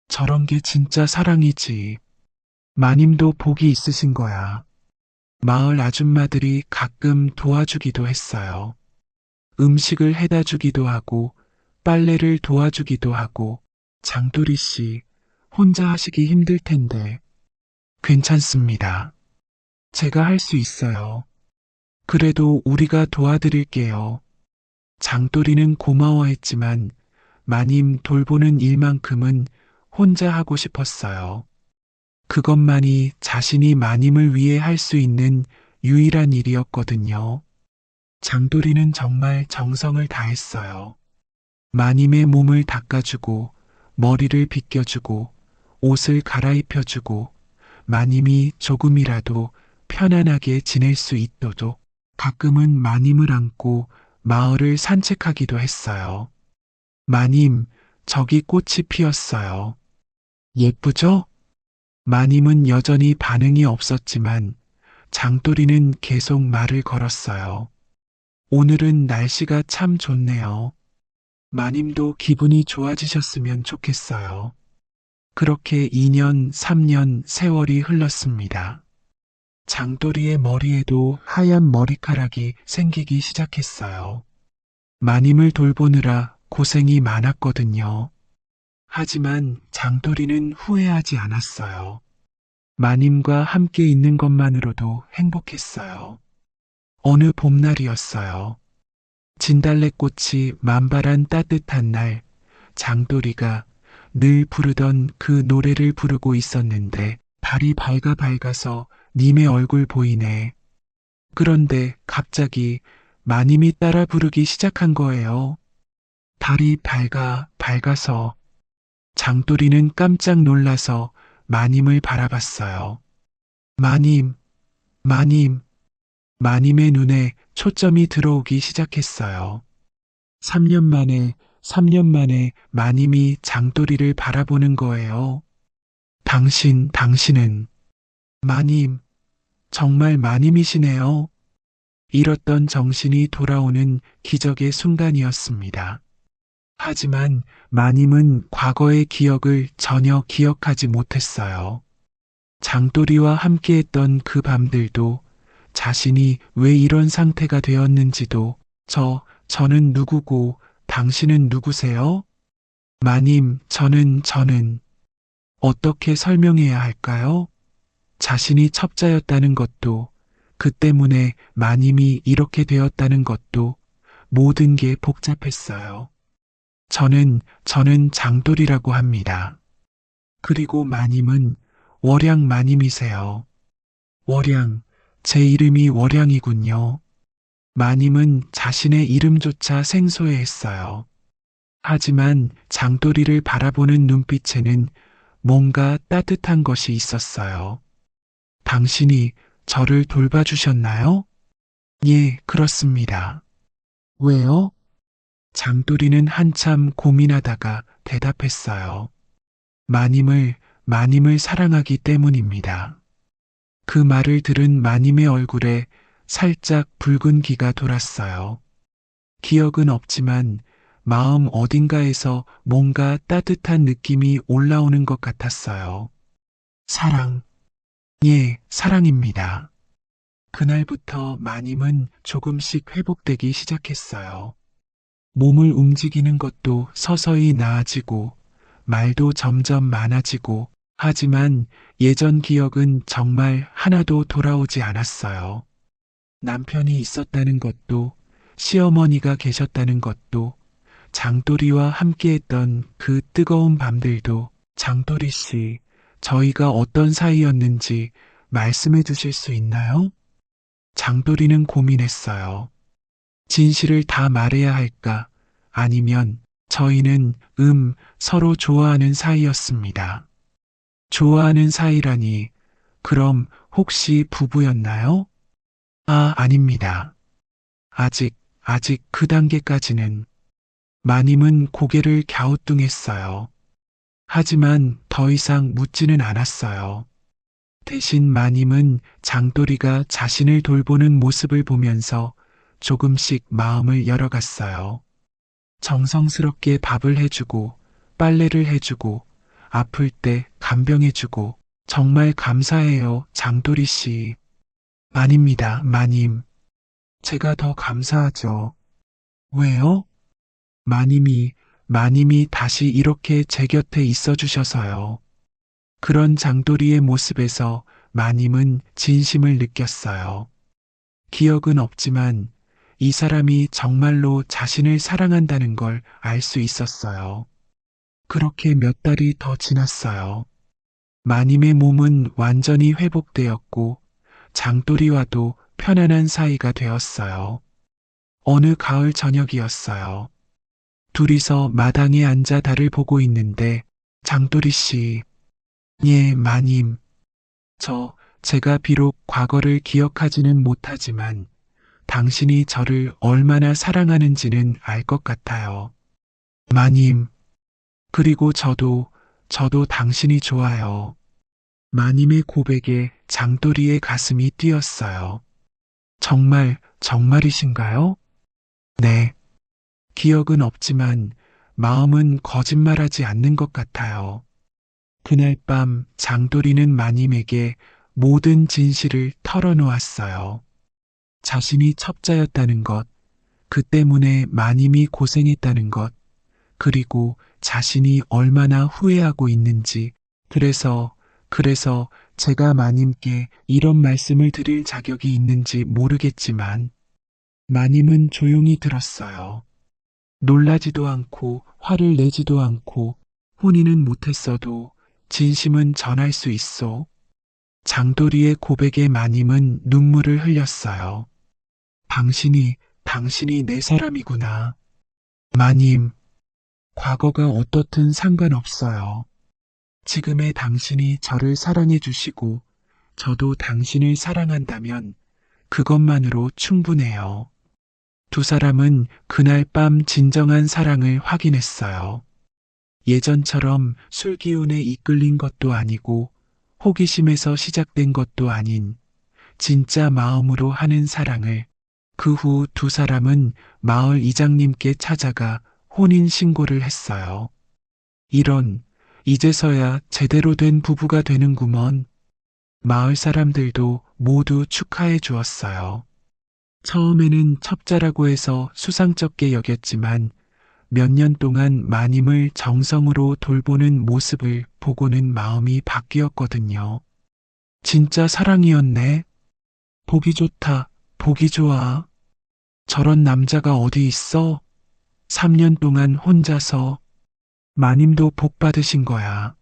저런 게 진짜 사랑이지. 마님도 복이 있으신 거야. 마을 아줌마들이 가끔 도와주기도 했어요. 음식을 해다 주기도 하고 빨래를 도와주기도 하고. 장돌이 씨, 혼자 하시기 힘들 텐데. 괜찮습니다. 제가 할 수 있어요. 그래도 우리가 도와드릴게요. 장돌이는 고마워했지만 마님 돌보는 일만큼은 혼자 하고 싶었어요. 그것만이 자신이 마님을 위해 할 수 있는 유일한 일이었거든요. 장돌이는 정말 정성을 다했어요. 마님의 몸을 닦아주고 머리를 빗겨주고 옷을 갈아입혀주고 마님이 조금이라도 편안하게 지낼 수 있도록 가끔은 마님을 안고 마을을 산책하기도 했어요. 마님, 저기 꽃이 피었어요. 예쁘죠? 마님은 여전히 반응이 없었지만 장돌이는 계속 말을 걸었어요. 오늘은 날씨가 참 좋네요. 마님도 기분이 좋아지셨으면 좋겠어요. 그렇게 2년, 3년 세월이 흘렀습니다. 장돌이의 머리에도 하얀 머리카락이 생기기 시작했어요. 마님을 돌보느라 고생이 많았거든요. 하지만 장돌이는 후회하지 않았어요. 마님과 함께 있는 것만으로도 행복했어요. 어느 봄날이었어요. 진달래꽃이 만발한 따뜻한 날, 장돌이가 늘 부르던 그 노래를 부르고 있었는데 달이 밝아서 님의 얼굴 보이네. 그런데 갑자기 마님이 따라 부르기 시작한 거예요. 달이 밝아서 장돌이는 깜짝 놀라서 마님을 바라봤어요. 마님, 마님, 마님의 눈에 초점이 들어오기 시작했어요. 3년 만에 마님이 장돌이를 바라보는 거예요. 당신은, 마님, 정말 마님이시네요. 잃었던 정신이 돌아오는 기적의 순간이었습니다. 하지만 마님은 과거의 기억을 전혀 기억하지 못했어요. 장돌이와 함께했던 그 밤들도 자신이 왜 이런 상태가 되었는지도 저는 누구고 당신은 누구세요? 마님, 저는 어떻게 설명해야 할까요? 자신이 첩자였다는 것도 그 때문에 마님이 이렇게 되었다는 것도 모든 게 복잡했어요. 저는 장돌이라고 합니다. 그리고 마님은 월양 마님이세요. 월양, 제 이름이 월양이군요. 마님은 자신의 이름조차 생소해했어요. 하지만 장돌이를 바라보는 눈빛에는 뭔가 따뜻한 것이 있었어요. 당신이 저를 돌봐주셨나요? 예, 그렇습니다. 왜요? 장돌이는 한참 고민하다가 대답했어요. 마님을 사랑하기 때문입니다. 그 말을 들은 마님의 얼굴에 살짝 붉은 기가 돌았어요. 기억은 없지만 마음 어딘가에서 뭔가 따뜻한 느낌이 올라오는 것 같았어요. 사랑. 예, 사랑입니다. 그날부터 마님은 조금씩 회복되기 시작했어요. 몸을 움직이는 것도 서서히 나아지고 말도 점점 많아지고 하지만 예전 기억은 정말 하나도 돌아오지 않았어요. 남편이 있었다는 것도 시어머니가 계셨다는 것도 장돌이와 함께했던 그 뜨거운 밤들도 장돌이 씨, 저희가 어떤 사이였는지 말씀해 주실 수 있나요? 장돌이는 고민했어요. 진실을 다 말해야 할까? 아니면 저희는 서로 좋아하는 사이였습니다. 좋아하는 사이라니, 그럼 혹시 부부였나요? 아닙니다. 아직 그 단계까지는. 마님은 고개를 갸우뚱했어요. 하지만 더 이상 묻지는 않았어요. 대신 마님은 장돌이가 자신을 돌보는 모습을 보면서 조금씩 마음을 열어갔어요. 정성스럽게 밥을 해주고, 빨래를 해주고, 아플 때 간병해주고, 정말 감사해요, 장돌이 씨. 아닙니다, 마님. 제가 더 감사하죠. 왜요? 마님이 다시 이렇게 제 곁에 있어 주셔서요. 그런 장돌이의 모습에서 마님은 진심을 느꼈어요. 기억은 없지만 이 사람이 정말로 자신을 사랑한다는 걸 알 수 있었어요. 그렇게 몇 달이 더 지났어요. 마님의 몸은 완전히 회복되었고 장돌이와도 편안한 사이가 되었어요. 어느 가을 저녁이었어요. 둘이서 마당에 앉아 달을 보고 있는데 장돌이 씨, 예, 마님. 제가 비록 과거를 기억하지는 못하지만 당신이 저를 얼마나 사랑하는지는 알 것 같아요. 마님. 그리고 저도 당신이 좋아요. 마님의 고백에 장돌이의 가슴이 뛰었어요. 정말이신가요? 네, 기억은 없지만 마음은 거짓말하지 않는 것 같아요. 그날 밤 장도리는 마님에게 모든 진실을 털어놓았어요. 자신이 첩자였다는 것, 그 때문에 마님이 고생했다는 것, 그리고 자신이 얼마나 후회하고 있는지, 그래서 제가 마님께 이런 말씀을 드릴 자격이 있는지 모르겠지만, 마님은 조용히 들었어요. 놀라지도 않고 화를 내지도 않고 혼인은 못했어도 진심은 전할 수 있어. 장도리의 고백에 마님은 눈물을 흘렸어요. 당신이 내 사람이구나. 마님, 과거가 어떻든 상관없어요. 지금의 당신이 저를 사랑해 주시고 저도 당신을 사랑한다면 그것만으로 충분해요. 두 사람은 그날 밤 진정한 사랑을 확인했어요. 예전처럼 술 기운에 이끌린 것도 아니고 호기심에서 시작된 것도 아닌 진짜 마음으로 하는 사랑을 그 후 두 사람은 마을 이장님께 찾아가 혼인 신고를 했어요. 이제서야 제대로 된 부부가 되는구먼. 마을 사람들도 모두 축하해 주었어요. 처음에는 첩자라고 해서 수상쩍게 여겼지만 몇 년 동안 마님을 정성으로 돌보는 모습을 보고는 마음이 바뀌었거든요. 진짜 사랑이었네. 보기 좋다, 보기 좋아. 저런 남자가 어디 있어? 3년 동안 혼자서. 마님도 복 받으신 거야.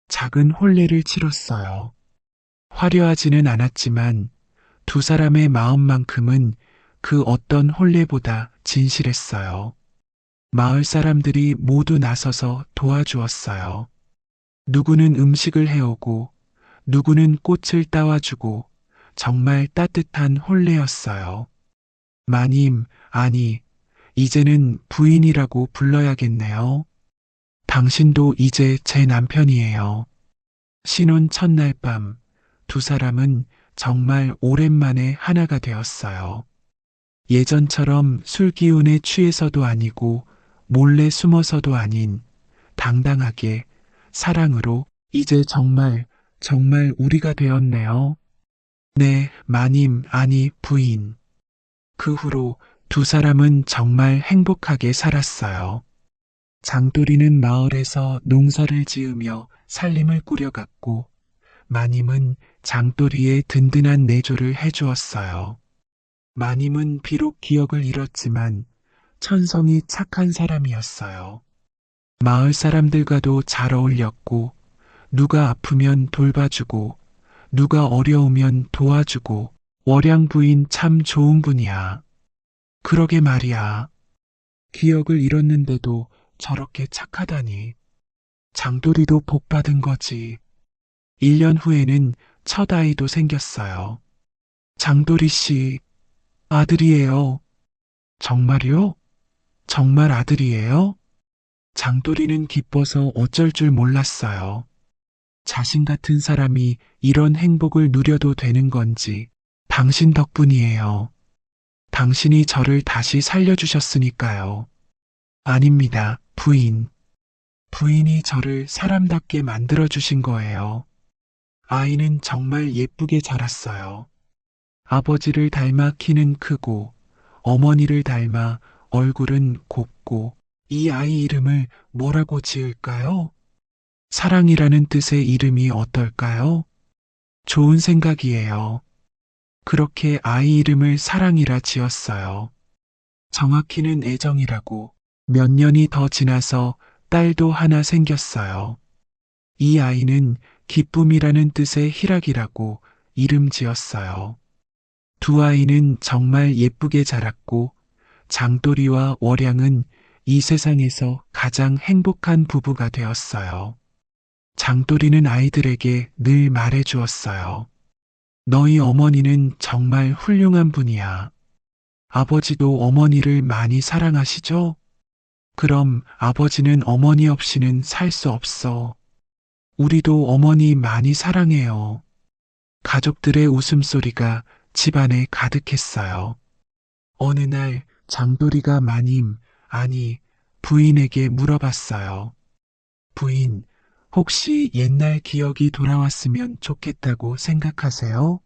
작은 혼례를 치렀어요. 화려하지는 않았지만 두 사람의 마음만큼은 그 어떤 혼례보다 진실했어요. 마을 사람들이 모두 나서서 도와주었어요. 누구는 음식을 해오고, 누구는 꽃을 따와주고, 정말 따뜻한 혼례였어요. 마님, 아니, 이제는 부인이라고 불러야겠네요. 당신도 이제 제 남편이에요. 신혼 첫날 밤, 두 사람은 정말 오랜만에 하나가 되었어요. 예전처럼 술 기운에 취해서도 아니고 몰래 숨어서도 아닌 당당하게 사랑으로 이제 정말 우리가 되었네요. 네, 마님, 아니 부인. 그 후로 두 사람은 정말 행복하게 살았어요. 장도리는 마을에서 농사를 지으며 살림을 꾸려갔고 마님은 장도리의 든든한 내조를 해주었어요. 마님은 비록 기억을 잃었지만 천성이 착한 사람이었어요. 마을 사람들과도 잘 어울렸고 누가 아프면 돌봐주고 누가 어려우면 도와주고 월양 부인 참 좋은 분이야. 그러게 말이야. 기억을 잃었는데도 저렇게 착하다니. 장도리도 복 받은 거지. 1년 후에는 첫 아이도 생겼어요. 장도리 씨, 아들이에요. 정말요? 정말 아들이에요? 장도리는 기뻐서 어쩔 줄 몰랐어요. 자신 같은 사람이 이런 행복을 누려도 되는 건지 당신 덕분이에요. 당신이 저를 다시 살려주셨으니까요. 아닙니다, 부인. 부인이 저를 사람답게 만들어주신 거예요. 아이는 정말 예쁘게 자랐어요. 아버지를 닮아 키는 크고, 어머니를 닮아 얼굴은 곱고, 이 아이 이름을 뭐라고 지을까요? 사랑이라는 뜻의 이름이 어떨까요? 좋은 생각이에요. 그렇게 아이 이름을 사랑이라 지었어요. 정확히는 애정이라고. 몇 년이 더 지나서 딸도 하나 생겼어요. 이 아이는 기쁨이라는 뜻의 희락이라고 이름 지었어요. 두 아이는 정말 예쁘게 자랐고 장도리와 월양은 이 세상에서 가장 행복한 부부가 되었어요. 장도리는 아이들에게 늘 말해 주었어요. 너희 어머니는 정말 훌륭한 분이야. 아버지도 어머니를 많이 사랑하시죠? 그럼 아버지는 어머니 없이는 살 수 없어. 우리도 어머니 많이 사랑해요. 가족들의 웃음소리가 집안에 가득했어요. 어느 날 장돌이가 마님, 아니, 부인에게 물어봤어요. 부인, 혹시 옛날 기억이 돌아왔으면 좋겠다고 생각하세요?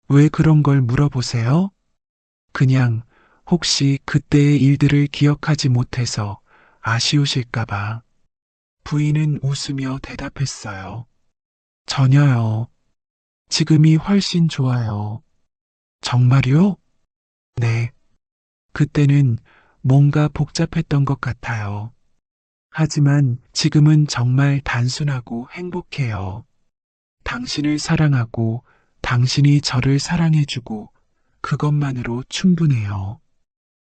왜 그런 걸 물어보세요? 그냥 혹시 그때의 일들을 기억하지 못해서 아쉬우실까봐. 부인은 웃으며 대답했어요. 전혀요. 지금이 훨씬 좋아요. 정말요? 네. 그때는 뭔가 복잡했던 것 같아요. 하지만 지금은 정말 단순하고 행복해요. 당신을 사랑하고 당신이 저를 사랑해주고 그것만으로 충분해요.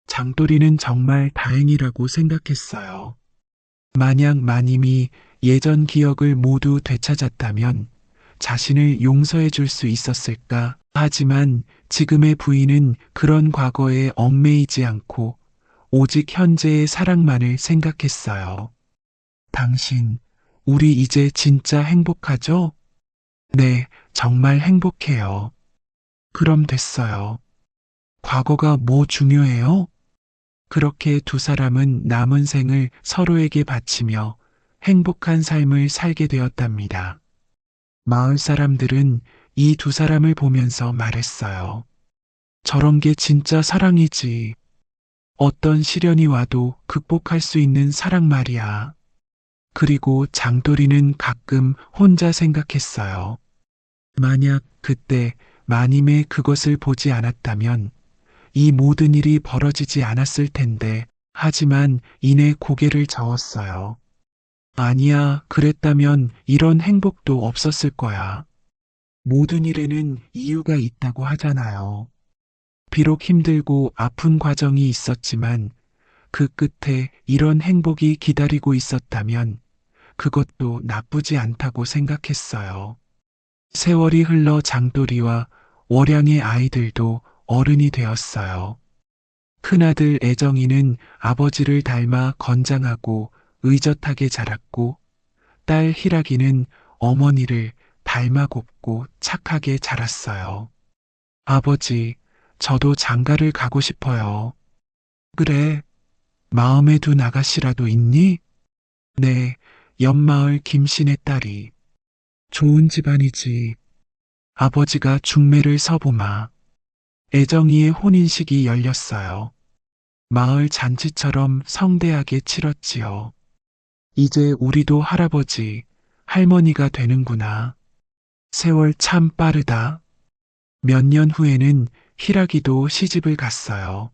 장돌이는 정말 다행이라고 생각했어요. 만약 마님이 예전 기억을 모두 되찾았다면 자신을 용서해 줄 수 있었을까? 하지만 지금의 부인은 그런 과거에 얽매이지 않고 오직 현재의 사랑만을 생각했어요. 당신, 우리 이제 진짜 행복하죠? 네, 정말 행복해요. 그럼 됐어요. 과거가 뭐 중요해요? 그렇게 두 사람은 남은 생을 서로에게 바치며 행복한 삶을 살게 되었답니다. 마을 사람들은 이 두 사람을 보면서 말했어요. 저런 게 진짜 사랑이지. 어떤 시련이 와도 극복할 수 있는 사랑 말이야. 그리고 장돌이는 가끔 혼자 생각했어요. 만약 그때 마님의 그것을 보지 않았다면 이 모든 일이 벌어지지 않았을 텐데, 하지만 이내 고개를 저었어요. 아니야, 그랬다면 이런 행복도 없었을 거야. 모든 일에는 이유가 있다고 하잖아요. 비록 힘들고 아픈 과정이 있었지만 그 끝에 이런 행복이 기다리고 있었다면 그것도 나쁘지 않다고 생각했어요. 세월이 흘러 장돌이와 월양의 아이들도 어른이 되었어요. 큰아들 애정이는 아버지를 닮아 건장하고 의젓하게 자랐고, 딸 희락이는 어머니를 닮아 곱고 착하게 자랐어요. 아버지, 저도 장가를 가고 싶어요. 그래, 마음에 둔 아가씨라도 있니? 네, 옆마을 김씨네 딸이. 좋은 집안이지. 아버지가 중매를 서보마. 애정이의 혼인식이 열렸어요. 마을 잔치처럼 성대하게 치렀지요. 이제 우리도 할아버지, 할머니가 되는구나. 세월 참 빠르다. 몇 년 후에는 희락이도 시집을 갔어요.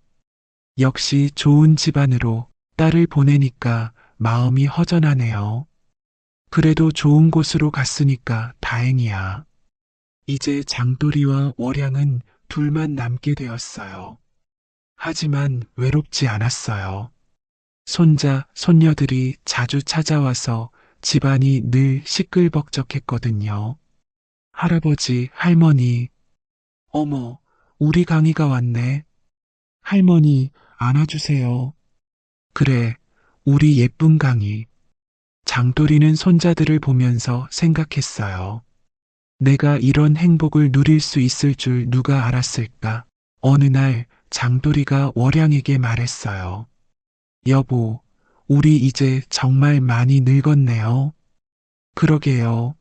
역시 좋은 집안으로 딸을 보내니까 마음이 허전하네요. 그래도 좋은 곳으로 갔으니까 다행이야. 이제 장돌이와 월양은 둘만 남게 되었어요. 하지만 외롭지 않았어요. 손자, 손녀들이 자주 찾아와서 집안이 늘 시끌벅적했거든요. 할아버지, 할머니, 어머, 우리 강이가 왔네. 할머니, 안아주세요. 그래, 우리 예쁜 강이. 장돌이는 손자들을 보면서 생각했어요. 내가 이런 행복을 누릴 수 있을 줄 누가 알았을까? 어느 날 장돌이가 월양에게 말했어요. 여보, 우리 이제 정말 많이 늙었네요. 그러게요.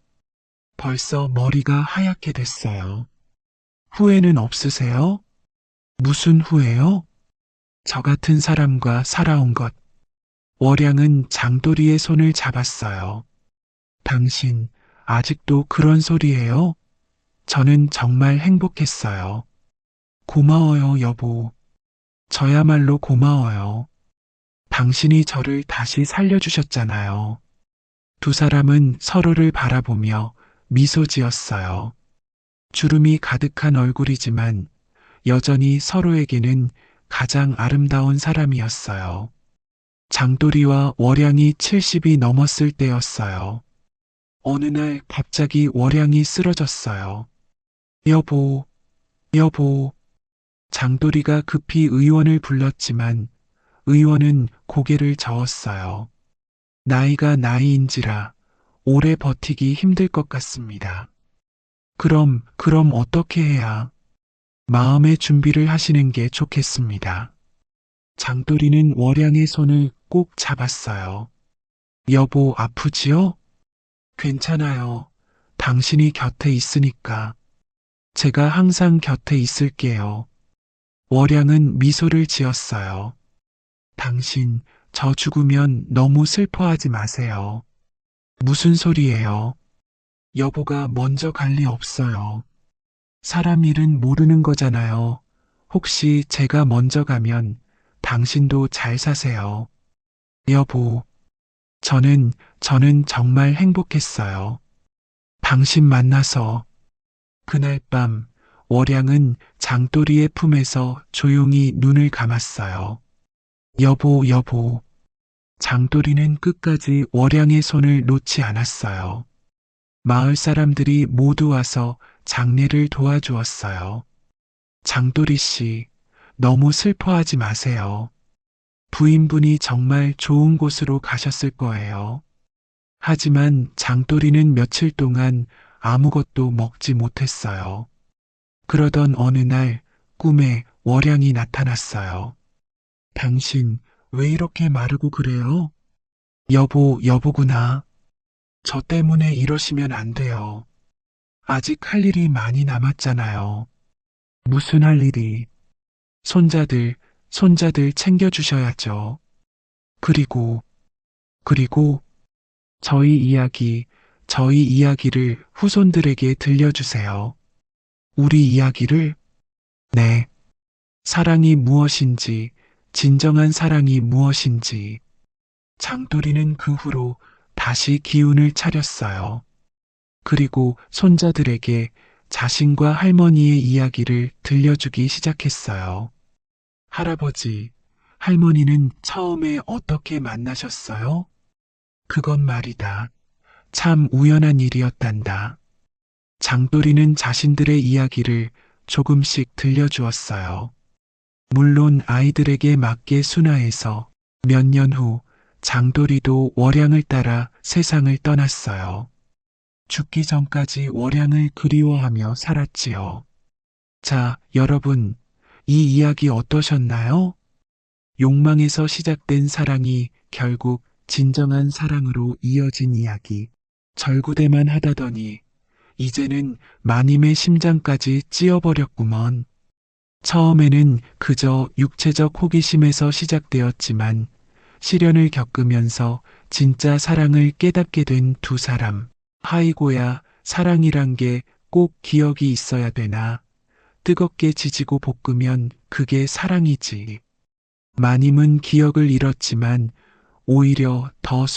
벌써 머리가 하얗게 됐어요. 후회는 없으세요? 무슨 후회요? 저 같은 사람과 살아온 것. 월양은 장돌이의 손을 잡았어요. 당신, 아직도 그런 소리예요? 저는 정말 행복했어요. 고마워요, 여보. 저야말로 고마워요. 당신이 저를 다시 살려주셨잖아요. 두 사람은 서로를 바라보며 미소 지었어요. 주름이 가득한 얼굴이지만 여전히 서로에게는 가장 아름다운 사람이었어요. 장돌이와 월양이 70이 넘었을 때였어요. 어느 날 갑자기 월양이 쓰러졌어요. 여보, 여보. 장돌이가 급히 의원을 불렀지만 의원은 고개를 저었어요. 나이가 나이인지라 오래 버티기 힘들 것 같습니다. 그럼 어떻게 해야? 마음의 준비를 하시는 게 좋겠습니다. 장돌이는 월양의 손을 꼭 잡았어요. 여보, 아프지요? 괜찮아요. 당신이 곁에 있으니까. 제가 항상 곁에 있을게요. 월양은 미소를 지었어요. 당신, 저 죽으면 너무 슬퍼하지 마세요. 무슨 소리예요? 여보가 먼저 갈 리 없어요. 사람 일은 모르는 거잖아요. 혹시 제가 먼저 가면 당신도 잘 사세요. 여보, 저는 정말 행복했어요. 당신 만나서. 그날 밤, 월양은 장돌이의 품에서 조용히 눈을 감았어요. 여보. 장돌이는 끝까지 월양의 손을 놓지 않았어요. 마을 사람들이 모두 와서 장례를 도와주었어요. 장돌이 씨, 너무 슬퍼하지 마세요. 부인분이 정말 좋은 곳으로 가셨을 거예요. 하지만 장돌이는 며칠 동안 아무것도 먹지 못했어요. 그러던 어느 날 꿈에 월양이 나타났어요. 당신 왜 이렇게 마르고 그래요? 여보구나. 저 때문에 이러시면 안 돼요. 아직 할 일이 많이 남았잖아요. 무슨 할 일이? 손자들 챙겨주셔야죠. 그리고 저희 이야기를 후손들에게 들려주세요. 우리 이야기를? 네. 사랑이 무엇인지, 진정한 사랑이 무엇인지. 장돌이는 그 후로 다시 기운을 차렸어요. 그리고 손자들에게 자신과 할머니의 이야기를 들려주기 시작했어요. 할아버지, 할머니는 처음에 어떻게 만나셨어요? 그건 말이다. 참 우연한 일이었단다. 장돌이는 자신들의 이야기를 조금씩 들려주었어요. 물론 아이들에게 맞게 순화해서 몇 년 후 장돌이도 월양을 따라 세상을 떠났어요. 죽기 전까지 월양을 그리워하며 살았지요. 자, 여러분, 이 이야기 어떠셨나요? 욕망에서 시작된 사랑이 결국 진정한 사랑으로 이어진 이야기. 절구대만 하다더니 이제는 마님의 심장까지 찌어버렸구먼. 처음에는 그저 육체적 호기심에서 시작되었지만 시련을 겪으면서 진짜 사랑을 깨닫게 된 두 사람. 아이고야, 사랑이란 게 꼭 기억이 있어야 되나? 뜨겁게 지지고 볶으면 그게 사랑이지. 마님은 기억을 잃었지만 오히려 더